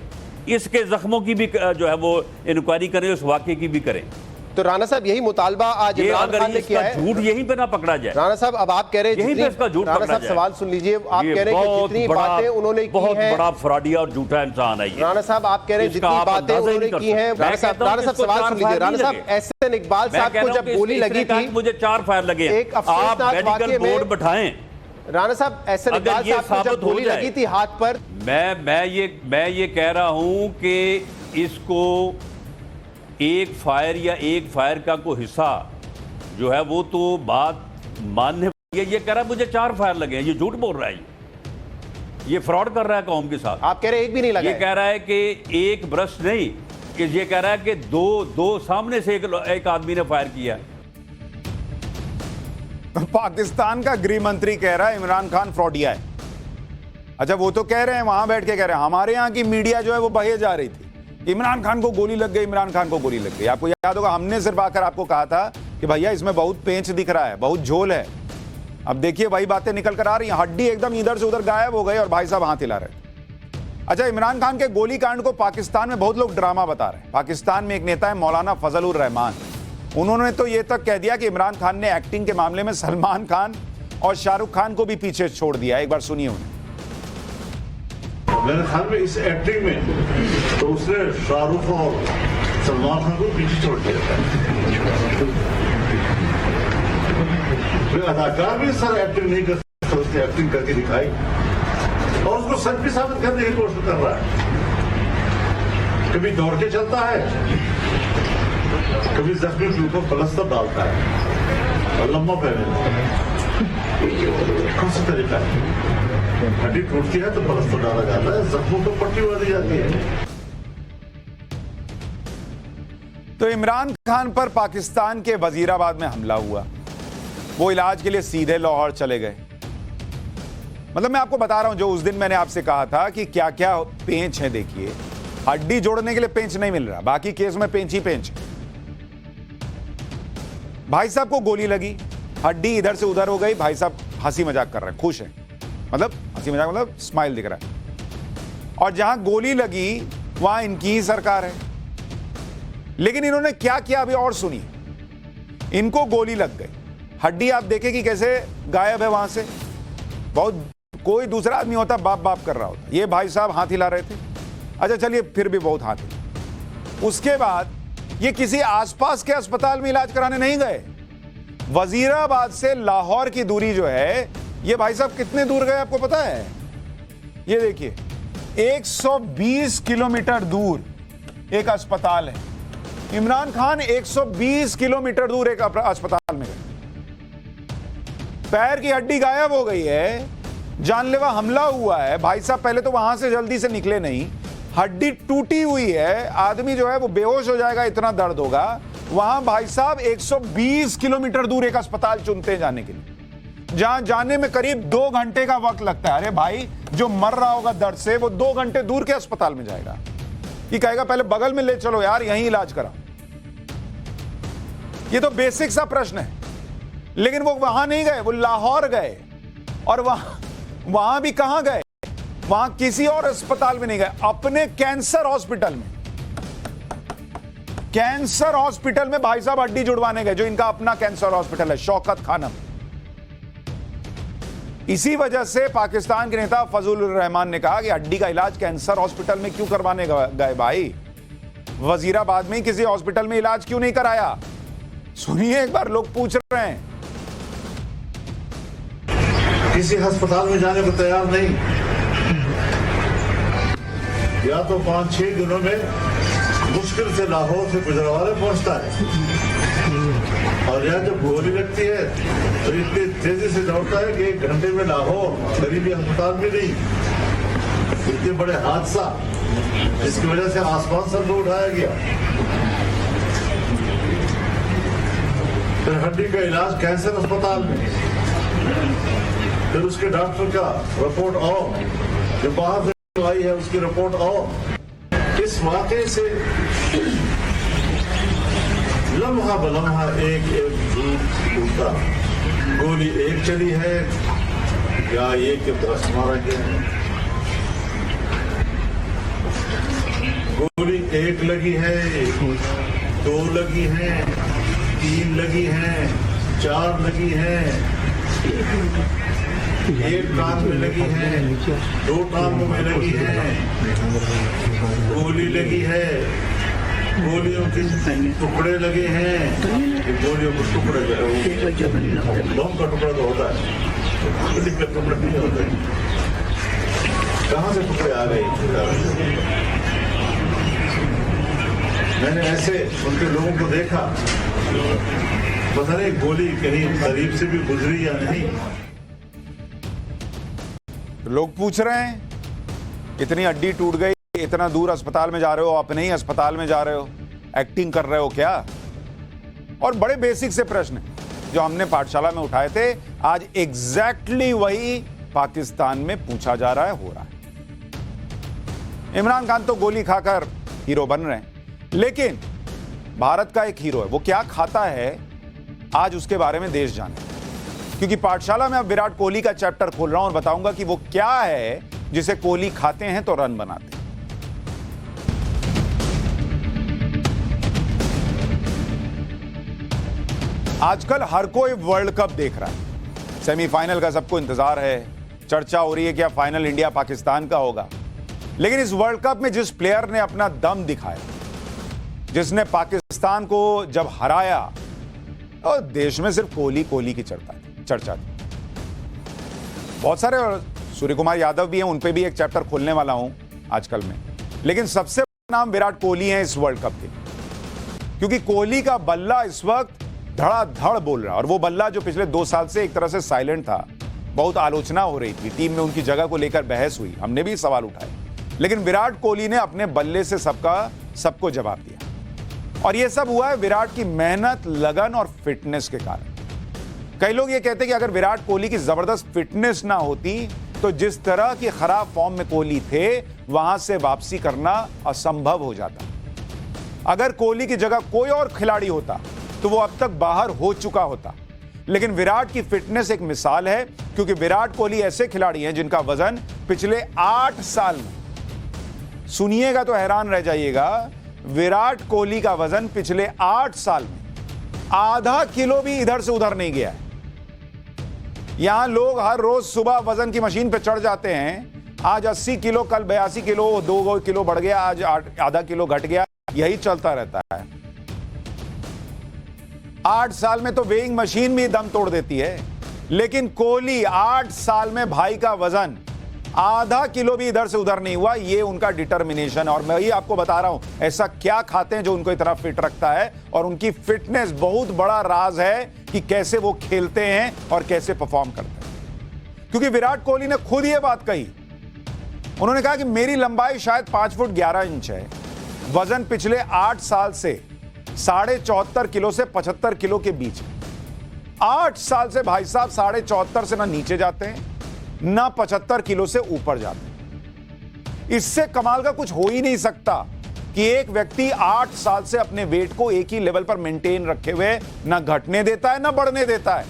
इसके जख्मों की भी जो है वो इंक्वायरी करें, उस वाकये की भी करें। तो राणा साहब यही मुतालबा आज इमरान खान ने किया है। झूठ यहीं पे ना पकड़ा जाए। राणा साहब अब आप कह रहे हैं यहीं पे इसका झूठ पकड़ा जाए। सवाल सुन लीजिए, आप कह रहे हैं कि जितनी बातें उन्होंने की बहुत हैं, बड़ा फ्रॉडिया और झूठा इंसान है ये। राणा साहब आप कह रहे हैं जितनी बातें उन्होंने की हैं, राणा साहब सवाल सुन लीजिए। राणा साहब एहसन इकबाल साहब को जब गोली लगी थी, मुझे 4 फायर लगे, एक आप मेडिकल बोर्ड बैठाएं। राणा साहब एहसन इकबाल साहब को जब गोली लगी थी हाथ पर, मैं ये कह रहा हूं कि इसको एक फायर या एक फायर का कोई हिस्सा जो है वो तो बात मानने, ये कह रहा है मुझे 4 फायर लगे हैं, ये झूठ बोल रहा है, ये फ्रॉड कर रहा है कौम के साथ। आप कह रहे हैं एक भी नहीं लगा, ये कह रहा है कि एक ब्रश नहीं, कि ये कह रहा है कि दो सामने से एक आदमी ने फायर किया। पाकिस्तान का गृह मंत्री कह रहा है इमरान खान फ्रॉडिया है। अच्छा वो तो कह रहे हैं, वहां बैठ के कह रहे हैं, हमारे यहां की मीडिया जो है वो बहे जा रही थी, इमरान खान को गोली लग गई, इमरान खान को गोली लग गई। आपको याद होगा हमने सिर्फ आकर आपको कहा था कि भैया इसमें बहुत पेंच दिख रहा है, बहुत झोल है। अब देखिए वही बातें निकल कर आ रही हैं, हड्डी एकदम इधर से उधर गायब हो गई और भाई साहब हाथ हिला रहे। अच्छा इमरान खान के गोली कांड को पाकिस्तान में बहुत लोग ड्रामा बता रहे हैं। पाकिस्तान में एक नेता है मौलाना फजलुर रहमान, उन्होंने तो यह तक कह दिया कि इमरान खान ने एक्टिंग के मामले में सलमान खान और शाहरुख खान को भी पीछे छोड़ दिया। एक बार सुनिए उन्हें। मेरे ख्याल में इस एक्टिंग में तो उसने शाहरुख और सलमान खान को पीछे छोड़ दिया था। अदाकार भी सर एक्टिंग नहीं कर सकता, उसने एक्टिंग करके दिखाई और उसको सच भी साबित करने की कोशिश कर रहा है। कभी दौड़ के चलता है, कभी जख्मी के ऊपर प्लास्टर डालता है और लम्बा पहने, कौन सा तरीका है? हड्डी टूटती है तो प्लास्टर डाला जाता है, जख्मों पर पट्टी बांधी जाती है। तो इमरान खान पर पाकिस्तान के वजीराबाद में हमला हुआ, वो इलाज के लिए सीधे लाहौर चले गए। मतलब मैं आपको बता रहा हूं जो उस दिन मैंने आपसे कहा था कि क्या क्या पेंच है। देखिए हड्डी जोड़ने के लिए पेंच नहीं मिल रहा, बाकी केस में पेंच ही पेंच। भाई साहब को गोली लगी, हड्डी इधर से उधर हो गई, भाई साहब हंसी मजाक कर रहे हैं, खुश हैं, मतलब हंसी मजाक मतलब स्माइल दिख रहा है। और जहां गोली लगी वहां इनकी ही सरकार है। लेकिन इन्होंने क्या किया अभी और सुनिए। इनको गोली लग गई, हड्डी आप देखें कि कैसे गायब है वहां से। बहुत कोई दूसरा आदमी होता बाप बाप कर रहा होता, ये भाई साहब हाथ हिला रहे थे। अच्छा चलिए फिर भी बहुत हाथ हिला। उसके बाद ये किसी आसपास के अस्पताल में इलाज कराने नहीं गए, वजीराबाद से लाहौर की दूरी जो है, ये भाई साहब कितने दूर गए आपको पता है? ये देखिए 120 किलोमीटर दूर एक अस्पताल है। इमरान खान 120 किलोमीटर दूर एक अस्पताल में गए, पैर की हड्डी गायब हो गई है, जानलेवा हमला हुआ है। भाई साहब पहले तो वहां से जल्दी से निकले नहीं, हड्डी टूटी हुई है, आदमी जो है वो बेहोश हो जाएगा, इतना दर्द होगा। वहां भाई साहब 120 किलोमीटर दूर एक अस्पताल चुनते हैं जाने के लिए, जहां जाने में करीब 2 घंटे का वक्त लगता है। अरे भाई जो मर रहा होगा दर्द से वो 2 घंटे दूर के अस्पताल में जाएगा, ये कहेगा पहले बगल में ले चलो यार, यहीं इलाज करा। ये तो बेसिक सा प्रश्न है। लेकिन वो वहां नहीं गए, वो लाहौर गए और वहां भी कहां गए? वहां किसी और अस्पताल में नहीं गए, अपने कैंसर हॉस्पिटल में। कैंसर हॉस्पिटल में भाई साहब हड्डी जुड़वाने गए, जो इनका अपना कैंसर हॉस्पिटल है, शौकत खानम। इसी वजह से पाकिस्तान के नेता फजलुर रहमान ने कहा कि हड्डी का इलाज कैंसर हॉस्पिटल में क्यों करवाने गए भाई? वजीराबाद में ही किसी हॉस्पिटल में इलाज क्यों नहीं कराया? सुनिए एक बार, लोग पूछ रहे हैं। किसी अस्पताल में जाने को तैयार नहीं, या तो 5-6 दिनों में मुश्किल से लाहौर से गुजरावाला पहुंचता है, और यहाँ जब गोली लगती है तो इतनी तेजी से दौड़ता है कि 1 घंटे में लाहौर करीबी अस्पताल में नहीं। इतने बड़े हादसा जिसकी वजह से आसमान सर को उठाया गया। फिर हड्डी का इलाज कैंसर अस्पताल में, फिर उसके डॉक्टर का रिपोर्ट और जो बाहर से आई है उसकी रिपोर्ट और। इस वाकये से लम्हा बलम्हा एक झूठ उठता। गोली एक चली है या एक के दस्त मारा गया है? गोली एक लगी है, 2 लगी है, 3 लगी है, 4 लगी है, 1 कान में लगी है, 2 टांगों में लगी है, गोली लगी है, गोलियों के टुकड़े लगे हैं। गोलियों के टुकड़े बम का टुकड़ा तो होता है, गोली का टुकड़ा नहीं होता है। कहां से टुकड़े आ गए? मैंने ऐसे उनके लोगों को देखा, पता नहीं गोली कहीं करीब से भी गुजरी या नहीं। लोग पूछ रहे हैं, इतनी हड्डी टूट गई, इतना दूर अस्पताल में जा रहे हो, अपने ही अस्पताल में जा रहे हो, एक्टिंग कर रहे हो क्या? और बड़े बेसिक से प्रश्न जो हमने पाठशाला में उठाए थे, आज एग्जैक्टली वही पाकिस्तान में पूछा जा रहा है, हो रहा है। इमरान खान तो गोली खाकर हीरो बन रहे हैं, लेकिन भारत का एक हीरो है, वो क्या खाता है आज उसके बारे में देश जाने। क्योंकि पाठशाला में अब विराट कोहली का चैप्टर खोल रहा हूं और बताऊंगा कि वो क्या है जिसे कोहली खाते हैं तो रन बनाते हैं। आजकल हर कोई वर्ल्ड कप देख रहा है, सेमीफाइनल का सबको इंतजार है, चर्चा हो रही है क्या फाइनल इंडिया पाकिस्तान का होगा। लेकिन इस वर्ल्ड कप में जिस प्लेयर ने अपना दम दिखाया, जिसने पाकिस्तान को जब हराया, और देश में सिर्फ कोहली की चर्चा थी। बहुत सारे सूर्य कुमार यादव भी हैं, उन पे भी एक चैप्टर खोलने वाला हूं आजकल में, लेकिन सबसे बड़ा नाम विराट कोहली है इस वर्ल्ड कप के, क्योंकि कोहली का बल्ला इस वक्त धड़ाधड़ बोल रहा है। और वो बल्ला जो पिछले 2 साल से एक तरह से साइलेंट था, बहुत आलोचना हो रही थी, टीम में उनकी जगह को लेकर बहस हुई, हमने भी सवाल उठाए, लेकिन विराट कोहली ने अपने बल्ले से सबको जवाब दिया। और यह सब हुआ है विराट की मेहनत, लगन और फिटनेस के कारण। कई लोग ये कहते हैं कि अगर विराट कोहली की जबरदस्त फिटनेस ना होती तो जिस तरह की खराब फॉर्म में कोहली थे, वहां से वापसी करना असंभव हो जाता। अगर कोहली की जगह कोई और खिलाड़ी होता तो वो अब तक बाहर हो चुका होता। लेकिन विराट की फिटनेस एक मिसाल है, क्योंकि विराट कोहली ऐसे खिलाड़ी हैं जिनका वजन पिछले 8 साल में, सुनिएगा तो हैरान रह जाइएगा, विराट कोहली का वजन पिछले 8 साल में आधा किलो भी इधर से उधर नहीं गया है। यहां लोग हर रोज सुबह वजन की मशीन पे चढ़ जाते हैं, आज 80 किलो, कल 82 किलो, 2 किलो बढ़ गया, आज आधा किलो घट गया, यही चलता रहता है। 8 साल में तो वेइंग मशीन भी दम तोड़ देती है, लेकिन कोहली 8 साल में भाई का वजन आधा किलो भी इधर से उधर नहीं हुआ। ये उनका डिटर्मिनेशन है। और मैं ये आपको बता रहा हूं ऐसा क्या खाते हैं जो उनको इतना फिट रखता है, और उनकी फिटनेस बहुत बड़ा राज है कि कैसे वो खेलते हैं और कैसे परफॉर्म करते हैं। क्योंकि विराट कोहली ने खुद ये बात कही, उन्होंने कहा कि मेरी लंबाई शायद 5 फुट 11 इंच है, वजन पिछले 8 साल से 74.5 किलो से 75 किलो के बीच। 8 साल से भाई साहब 74.5 से ना नीचे जाते हैं ना 75 किलो से ऊपर जाते हैं। इससे कमाल का कुछ हो ही नहीं सकता कि एक व्यक्ति 8 साल से अपने वेट को एक ही लेवल पर मेंटेन रखे हुए ना घटने देता है ना बढ़ने देता है।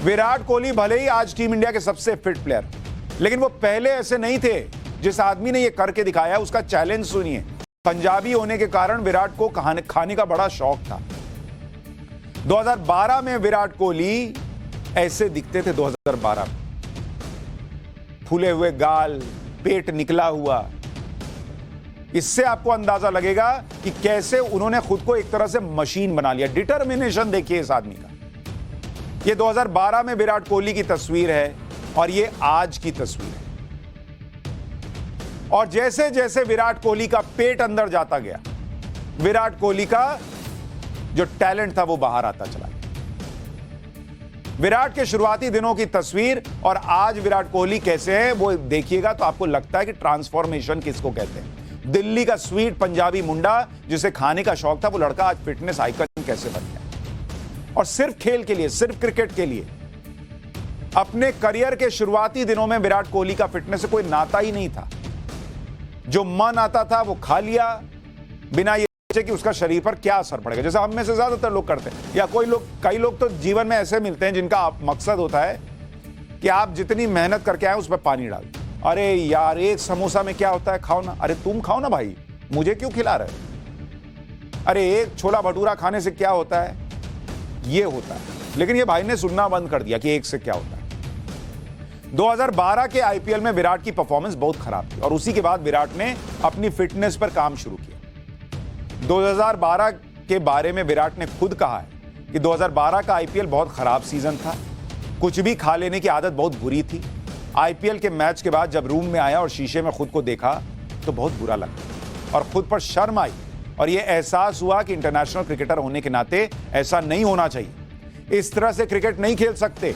विराट कोहली भले ही आज टीम इंडिया के सबसे फिट प्लेयर, लेकिन वो पहले ऐसे नहीं थे। जिस आदमी ने ये करके दिखाया उसका चैलेंज सुनिए। पंजाबी होने के कारण विराट को खाने का बड़ा शौक था। 2012 में विराट कोहली ऐसे दिखते थे। 2012 में फूले हुए गाल, पेट निकला हुआ। इससे आपको अंदाजा लगेगा कि कैसे उन्होंने खुद को एक तरह से मशीन बना लिया। डिटर्मिनेशन देखिए इस आदमी का। ये 2012 में विराट कोहली की तस्वीर है और ये आज की तस्वीर है। और जैसे जैसे विराट कोहली का पेट अंदर जाता गया, विराट कोहली का जो टैलेंट था वो बाहर आता चला गया। विराट के शुरुआती दिनों की तस्वीर और आज विराट कोहली कैसे हैं वो देखिएगा तो आपको लगता है कि ट्रांसफॉर्मेशन किसको कहते हैं। दिल्ली का स्वीट पंजाबी मुंडा जिसे खाने का शौक था, वो लड़का आज फिटनेस आइकन कैसे बन गया। और सिर्फ खेल के लिए, सिर्फ क्रिकेट के लिए। अपने करियर के शुरुआती दिनों में विराट कोहली का फिटनेस से कोई नाता ही नहीं था। जो मन आता था वो खा लिया, बिना ये सोचे कि उसका शरीर पर क्या असर पड़ेगा, जैसे हम में से ज्यादातर लोग करते हैं। या कई लोग तो जीवन में ऐसे मिलते हैं जिनका मकसद होता है कि आप जितनी मेहनत करके आए उस पर पानी डाल। अरे यार, एक समोसा में क्या होता है, खाओ ना। अरे तुम खाओ ना भाई, मुझे क्यों खिला रहे। अरे एक छोला भटूरा खाने से क्या होता है, ये होता है। लेकिन ये भाई ने सुनना बंद कर दिया कि एक से क्या होता है। 2012 के आईपीएल में विराट की परफॉर्मेंस बहुत खराब थी और उसी के बाद विराट ने अपनी फिटनेस पर काम शुरू किया। 2012 के बारे में विराट ने खुद कहा है कि 2012 का आईपीएल बहुत खराब सीजन था। कुछ भी खा लेने की आदत बहुत बुरी थी। आईपीएल के मैच के बाद जब रूम में आया और शीशे में खुद को देखा तो बहुत बुरा लगा और खुद पर शर्म आई और यह एहसास हुआ कि इंटरनेशनल क्रिकेटर होने के नाते ऐसा नहीं होना चाहिए। इस तरह से क्रिकेट नहीं खेल सकते।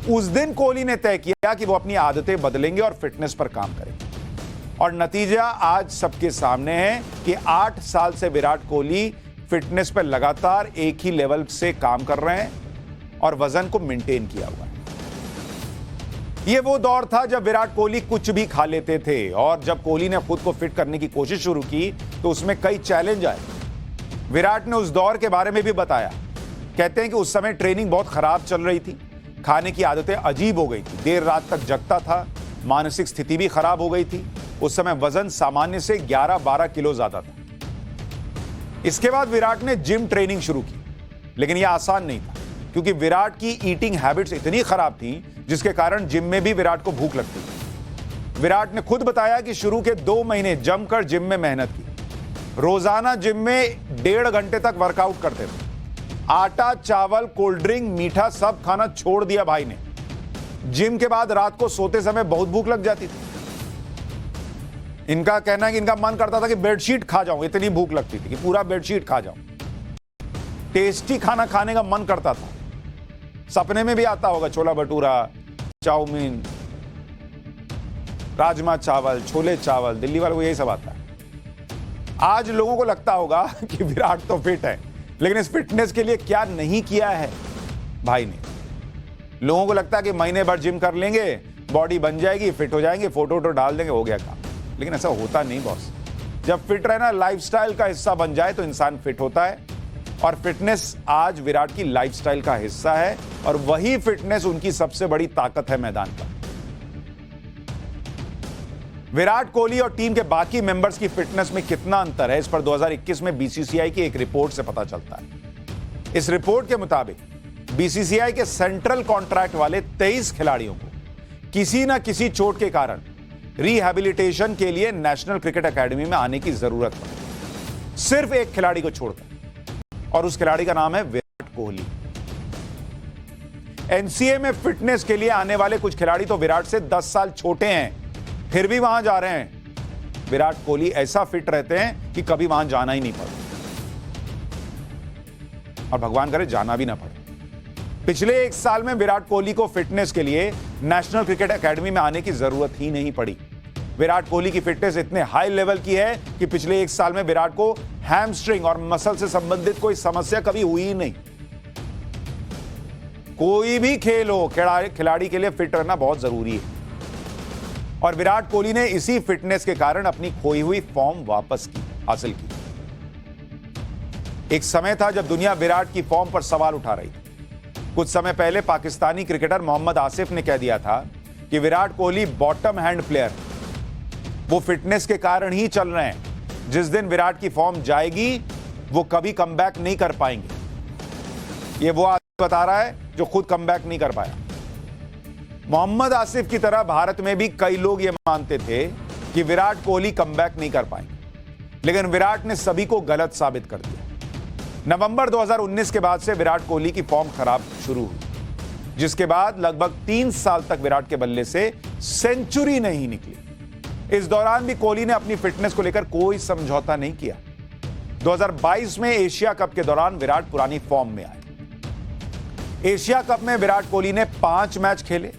उस दिन कोहली ने तय किया कि वो अपनी आदतें बदलेंगे और फिटनेस पर काम करेंगे। और नतीजा आज सबके सामने है कि 8 साल से विराट कोहली फिटनेस पर लगातार एक ही लेवल से काम कर रहे हैं और वजन को मेंटेन किया हुआ है। यह वो दौर था जब विराट कोहली कुछ भी खा लेते थे और जब कोहली ने खुद को फिट करने की कोशिश शुरू की तो उसमें कई चैलेंज आए। विराट ने उस दौर के बारे में भी बताया। कहते हैं कि उस समय ट्रेनिंग बहुत खराब चल रही थी, खाने की आदतें अजीब हो गई थी, देर रात तक जगता था, मानसिक स्थिति भी खराब हो गई थी। उस समय वजन सामान्य से 11-12 किलो ज्यादा था। इसके बाद विराट ने जिम ट्रेनिंग शुरू की, लेकिन यह आसान नहीं था क्योंकि विराट की ईटिंग हैबिट्स इतनी खराब थी जिसके कारण जिम में भी विराट को भूख लगती थी। विराट ने खुद बताया कि शुरू के 2 महीने जमकर जिम में मेहनत की। रोजाना जिम में 1.5 घंटे तक वर्कआउट करते थे। आटा, चावल, कोल्ड ड्रिंक, मीठा सब खाना छोड़ दिया भाई ने। जिम के बाद रात को सोते समय बहुत भूख लग जाती थी। इनका कहना है कि इनका मन करता था कि बेडशीट खा जाऊं, इतनी भूख लगती थी कि पूरा बेडशीट खा जाऊं। टेस्टी खाना खाने का मन करता था। सपने में भी आता होगा छोला भटूरा, चाउमीन, राजमा चावल, छोले चावल, दिल्ली वालों को यही सब आता है। आज लोगों को लगता होगा कि विराट तो फिट है, लेकिन इस फिटनेस के लिए क्या नहीं किया है भाई ने। लोगों को लगता है कि महीने भर जिम कर लेंगे, बॉडी बन जाएगी, फिट हो जाएंगे, फोटो डाल देंगे, हो गया काम। लेकिन ऐसा होता नहीं बॉस। जब फिट रहना लाइफस्टाइल का हिस्सा बन जाए तो इंसान फिट होता है और फिटनेस आज विराट की लाइफस्टाइल का हिस्सा है और वही फिटनेस उनकी सबसे बड़ी ताकत है मैदान पर। विराट कोहली और टीम के बाकी मेंबर्स की फिटनेस में कितना अंतर है, इस पर 2021 में बीसीसीआई की एक रिपोर्ट से पता चलता है। इस रिपोर्ट के मुताबिक बीसीसीआई के सेंट्रल कॉन्ट्रैक्ट वाले 23 खिलाड़ियों को किसी ना किसी चोट के कारण रिहैबिलिटेशन के लिए नेशनल क्रिकेट एकेडमी में आने की जरूरत पड़ी, सिर्फ एक खिलाड़ी को छोड़कर, और उस खिलाड़ी का नाम है विराट कोहली। एनसीए में फिटनेस के लिए आने वाले कुछ खिलाड़ी तो विराट से 10 साल छोटे हैं, फिर भी वहां जा रहे हैं। विराट कोहली ऐसा फिट रहते हैं कि कभी वहां जाना ही नहीं पड़ा और भगवान करे जाना भी ना पड़े। पिछले 1 साल में विराट कोहली को फिटनेस के लिए नेशनल क्रिकेट एकेडमी में आने की जरूरत ही नहीं पड़ी। विराट कोहली की फिटनेस इतने हाई लेवल की है कि पिछले 1 साल में विराट को हैमस्ट्रिंग और मसल से संबंधित कोई समस्या कभी हुई ही नहीं। कोई भी खेल हो, खिलाड़ी के लिए फिट रहना बहुत जरूरी है और विराट कोहली ने इसी फिटनेस के कारण अपनी खोई हुई फॉर्म वापस हासिल की। एक समय था जब दुनिया विराट की फॉर्म पर सवाल उठा रही थी। कुछ समय पहले पाकिस्तानी क्रिकेटर मोहम्मद आसिफ ने कह दिया था कि Virat Kohli bottom hand player, वो फिटनेस के कारण ही चल रहे हैं। जिस दिन विराट की फॉर्म जाएगी वो कभी कमबैक नहीं कर पाएंगे। ये वो आदमी बता रहा है जो खुद कमबैक नहीं कर पाया। मोहम्मद आसिफ की तरह भारत में भी कई लोग ये मानते थे कि विराट कोहली कमबैक नहीं कर पाएंगे, लेकिन विराट ने सभी को गलत साबित कर दिया। नवंबर 2019 के बाद से विराट कोहली की फॉर्म खराब शुरू हुई, जिसके बाद लगभग 3 साल तक विराट के बल्ले से सेंचुरी नहीं निकली। इस दौरान भी कोहली ने अपनी फिटनेस को लेकर कोई समझौता नहीं किया। 2022 में एशिया कप के दौरान विराट पुरानी फॉर्म में आए। एशिया कप में विराट कोहली ने 5 मैच खेले,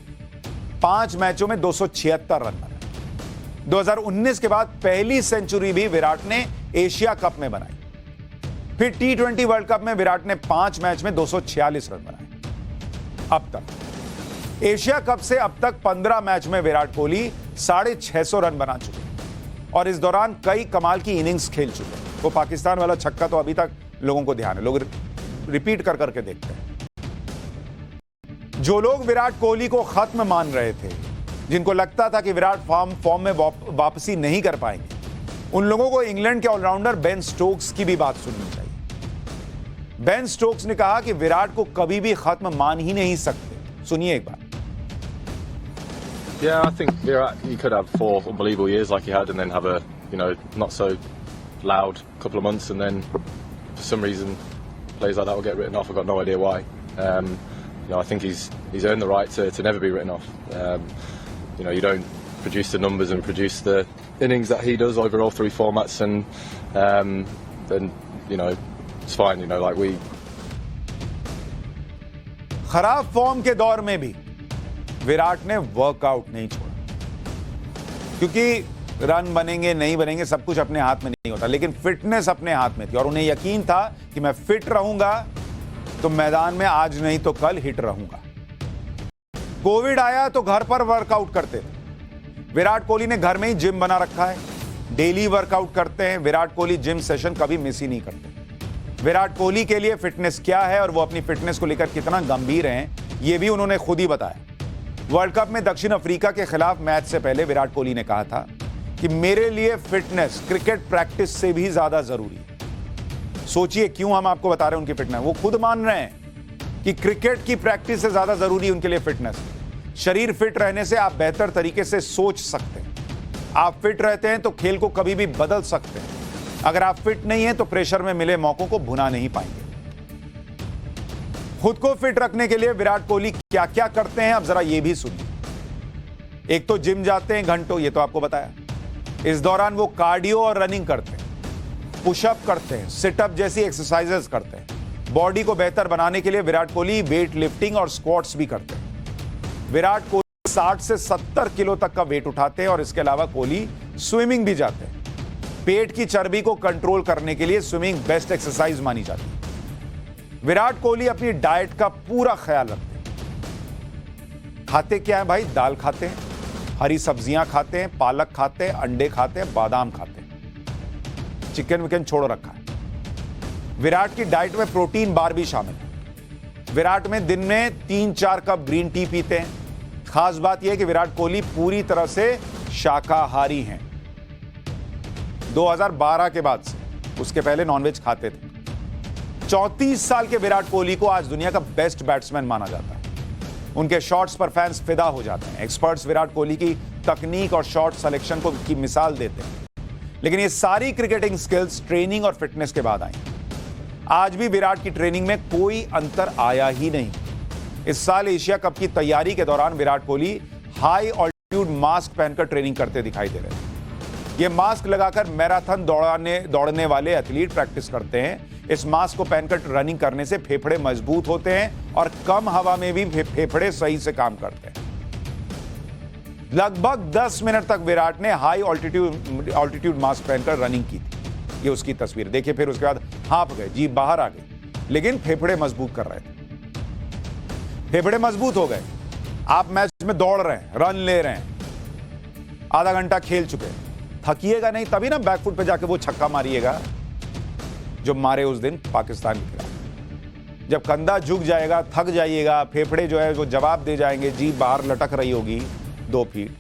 5 मैचों में 276 रन बनाए। 2019 के बाद पहली सेंचुरी भी विराट ने एशिया कप में बनाई। फिर T20 वर्ल्ड कप में विराट ने 5 मैच में 246 रन बनाए। अब तक एशिया कप से अब तक 15 मैच में विराट कोहली 650 रन बना चुके हैं और इस दौरान कई कमाल की इनिंग्स खेल चुके हैं। वो पाकिस्तान वाला छक्का तो अभी तक लोगों को ध्यान है, लोग रिपीट कर करके देखते हैं। जो लोग विराट कोहली को खत्म मान रहे थे, जिनको लगता था कि विराट फॉर्म में वापसी नहीं कर पाएंगे, उन लोगों को इंग्लैंड के ऑलराउंडर बेन स्टोक्स की भी बात सुननी चाहिए। बेन स्टोक्स ने कहा कि विराट को कभी भी खत्म मान ही नहीं सकते। सुनिए एक बार। Yeah, I think Virat, he could have 4 unbelievable years like he had, and then have a, not so loud couple of months, and then for some reason players like that will get written off. I've got no idea why. I think he's earned the right to never be written off. You don't produce the numbers and produce the innings that he does over all 3 formats, and then it's fine. Like we. खराब form के दौर में भी विराट ने workout नहीं छोड़ा, क्योंकि run बनेंगे नहीं बनेंगे सब कुछ अपने हाथ में नहीं होता, लेकिन फिटनेस अपने हाथ में थी और उन्हें यकीन था कि मैं फिट रहूंगा तो मैदान में आज नहीं तो कल हिट रहूंगा। कोविड आया तो घर पर वर्कआउट करते थे। विराट कोहली ने घर में ही जिम बना रखा है, डेली वर्कआउट करते हैं। विराट कोहली जिम सेशन कभी मिस ही नहीं करते। विराट कोहली के लिए फिटनेस क्या है और वो अपनी फिटनेस को लेकर कितना गंभीर हैं, ये भी उन्होंने खुद ही बताया। वर्ल्ड कप में दक्षिण अफ्रीका के खिलाफ मैच से पहले विराट कोहली ने कहा था कि मेरे लिए फिटनेस क्रिकेट प्रैक्टिस से भी ज्यादा जरूरी है। सोचिए क्यों हम आपको बता रहे हैं उनकी फिटनेस। वो खुद मान रहे हैं कि क्रिकेट की प्रैक्टिस से ज्यादा जरूरी है उनके लिए फिटनेस। शरीर फिट रहने से आप बेहतर तरीके से सोच सकते हैं। आप फिट रहते हैं तो खेल को कभी भी बदल सकते हैं। अगर आप फिट नहीं हैं तो प्रेशर में मिले मौकों को भुना नहीं पाएंगे। खुद को फिट रखने के लिए विराट कोहली क्या क्या करते हैं, अब जरा ये भी सुनिए। एक तो जिम जाते हैं घंटों, ये तो आपको बताया। इस दौरान वो कार्डियो और रनिंग करते हैं, पुशअप करते हैं, सिटअप जैसी एक्सरसाइजेस करते हैं। बॉडी को बेहतर बनाने के लिए विराट कोहली वेट लिफ्टिंग और स्क्वाट्स भी करते हैं। विराट कोहली 60 से 70 किलो तक का वेट उठाते हैं और इसके अलावा कोहली स्विमिंग भी जाते हैं। पेट की चर्बी को कंट्रोल करने के लिए स्विमिंग बेस्ट एक्सरसाइज मानी जाती है। विराट कोहली अपनी डाइट का पूरा ख्याल रखते हैं। खाते क्या है भाई? दाल खाते हैं, हरी सब्जियां खाते हैं, पालक खाते हैं, अंडे खाते हैं, बादाम खाते हैं। चिकन विकन छोड़ रखा है। विराट की डाइट में प्रोटीन बार भी शामिल है। विराट में दिन में 3-4 कप ग्रीन टी पीते हैं। खास बात यह है कि विराट कोहली पूरी तरह से शाकाहारी हैं। 2012 के बाद से, उसके पहले नॉनवेज खाते थे। 34 साल के विराट कोहली को आज दुनिया का बेस्ट बैट्समैन माना जाता है। उनके शॉट्स पर फैंस फिदा हो जाते हैं। एक्सपर्ट्स विराट कोहली की तकनीक और शॉट सिलेक्शन को की मिसाल देते हैं। लेकिन ये सारी क्रिकेटिंग स्किल्स ट्रेनिंग और फिटनेस के बाद आई। आज भी विराट की ट्रेनिंग में कोई अंतर आया ही नहीं। इस साल एशिया कप की तैयारी के दौरान Virat Kohli high altitude mask पहनकर ट्रेनिंग करते दिखाई दे रहे थे। ये मास्क लगाकर मैराथन दौड़ने वाले एथलीट प्रैक्टिस करते हैं। इस मास्क को पहनकर रनिंग करने से फेफड़े मजबूत होते हैं और कम हवा में भी फेफड़े सही से काम करते हैं। लगभग 10 मिनट तक विराट ने हाई ऑल्टीट्यूड मास्क पहनकर रनिंग की थी। ये उसकी तस्वीर देखिए। फिर उसके बाद हाँफ गए, जीभ बाहर आ गई, लेकिन फेफड़े मजबूत कर रहे थे। फेफड़े मजबूत हो गए। आप मैच में दौड़ रहे हैं, रन ले रहे हैं, आधा घंटा खेल चुके हैं, थकिएगा नहीं, तभी ना बैकफुट पे जाके वो छक्का मारिएगा जो मारे उस दिन पाकिस्तान के खिलाफ। जब कंधा झुक जाएगा, थक जाइएगा, फेफड़े जो है वो जवाब दे जाएंगे, जीभ बाहर लटक रही होगी 2 फीट,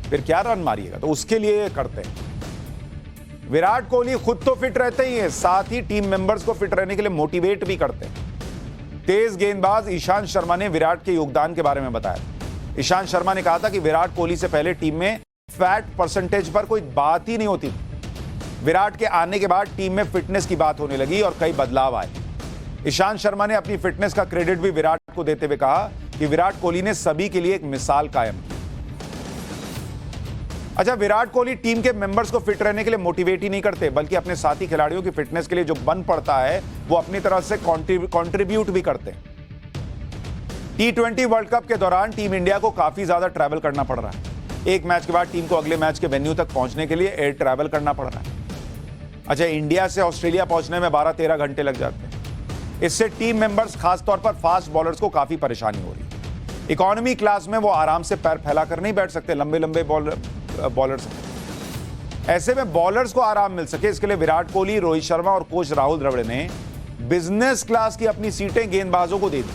फिर क्या रन मारिएगा? तो उसके लिए करते हैं। विराट कोहली खुद तो फिट रहते ही हैं, साथ ही टीम मेंबर्स को फिट रहने के लिए मोटिवेट भी करते हैं। तेज गेंदबाज ईशांत शर्मा ने विराट के योगदान के बारे में बताया। ईशांत शर्मा ने कहा था कि विराट कोहली से पहले टीम में फैट परसेंटेज पर कोई बात ही नहीं होती थी। विराट के आने के बाद टीम में फिटनेस की बात होने लगी और कई बदलाव आए। ईशांत शर्मा ने अपनी फिटनेस का क्रेडिट भी विराट को देते हुए कहा कि विराट कोहली ने सभी के लिए एक मिसाल कायम की। अच्छा, विराट कोहली टीम के मेंबर्स को फिट रहने के लिए मोटिवेट ही नहीं करते, बल्कि अपने साथी खिलाड़ियों की फिटनेस के लिए जो बन पड़ता है वो अपनी तरफ से कंट्रीब्यूट भी करते हैं। T20 वर्ल्ड कप के दौरान टीम इंडिया को काफी ज्यादा ट्रैवल करना पड़ रहा है। एक मैच के बाद टीम को अगले मैच के वेन्यू तक पहुंचने के लिए एयर ट्रैवल करना पड़ रहा है। अच्छा, इंडिया से ऑस्ट्रेलिया पहुंचने में 12-13 घंटे लग जाते हैं। इससे टीम मेंबर्स, खासतौर पर फास्ट बॉलर्स को काफी परेशानी हो रही है। इकोनॉमी क्लास में वो आराम से पैर फैलाकर नहीं बैठ सकते, लंबे लंबे बॉलर्स। ऐसे में बॉलर्स को आराम मिल सके, इसके लिए विराट कोहली, रोहित शर्मा और कोच राहुल द्रविड़ ने बिजनेस क्लास की अपनी सीटें गेंदबाजों को दे दी।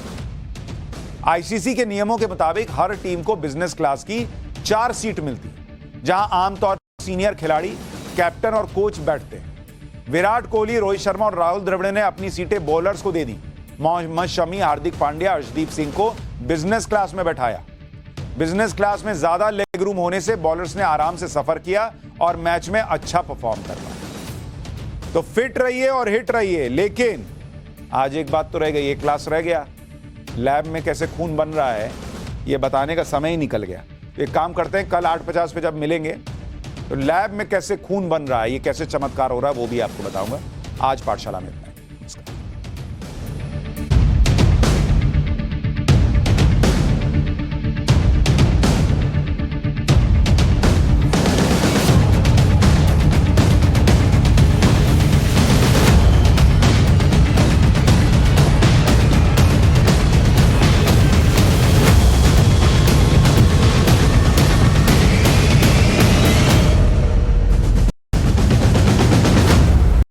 आईसीसी के नियमों के मुताबिक हर टीम को बिजनेस क्लास की 4 सीट मिलती है, जहां आमतौर पर सीनियर खिलाड़ी, कैप्टन और कोच बैठते हैं। विराट कोहली, रोहित शर्मा और राहुल द्रविड़ ने अपनी सीटें बॉलर्स को दे दी। मोहम्मद शमी, हार्दिक पांड्या, अर्शदीप सिंह को बिजनेस क्लास में बैठाया। बिजनेस क्लास में ज्यादा लेग रूम होने से बॉलर्स ने आराम से सफर किया और मैच में अच्छा परफॉर्म कर पाया। तो फिट रहिए और हिट रहिए, लेकिन आज एक बात तो रह गई, एक क्लास रह गया। लैब में कैसे खून बन रहा है ये बताने का समय ही निकल गया। एक काम करते हैं, कल 8:50 पे जब मिलेंगे तो लैब में कैसे खून बन रहा है, ये कैसे चमत्कार हो रहा है, वो भी आपको बताऊंगा। आज पाठशाला में इतना ही। नमस्कार।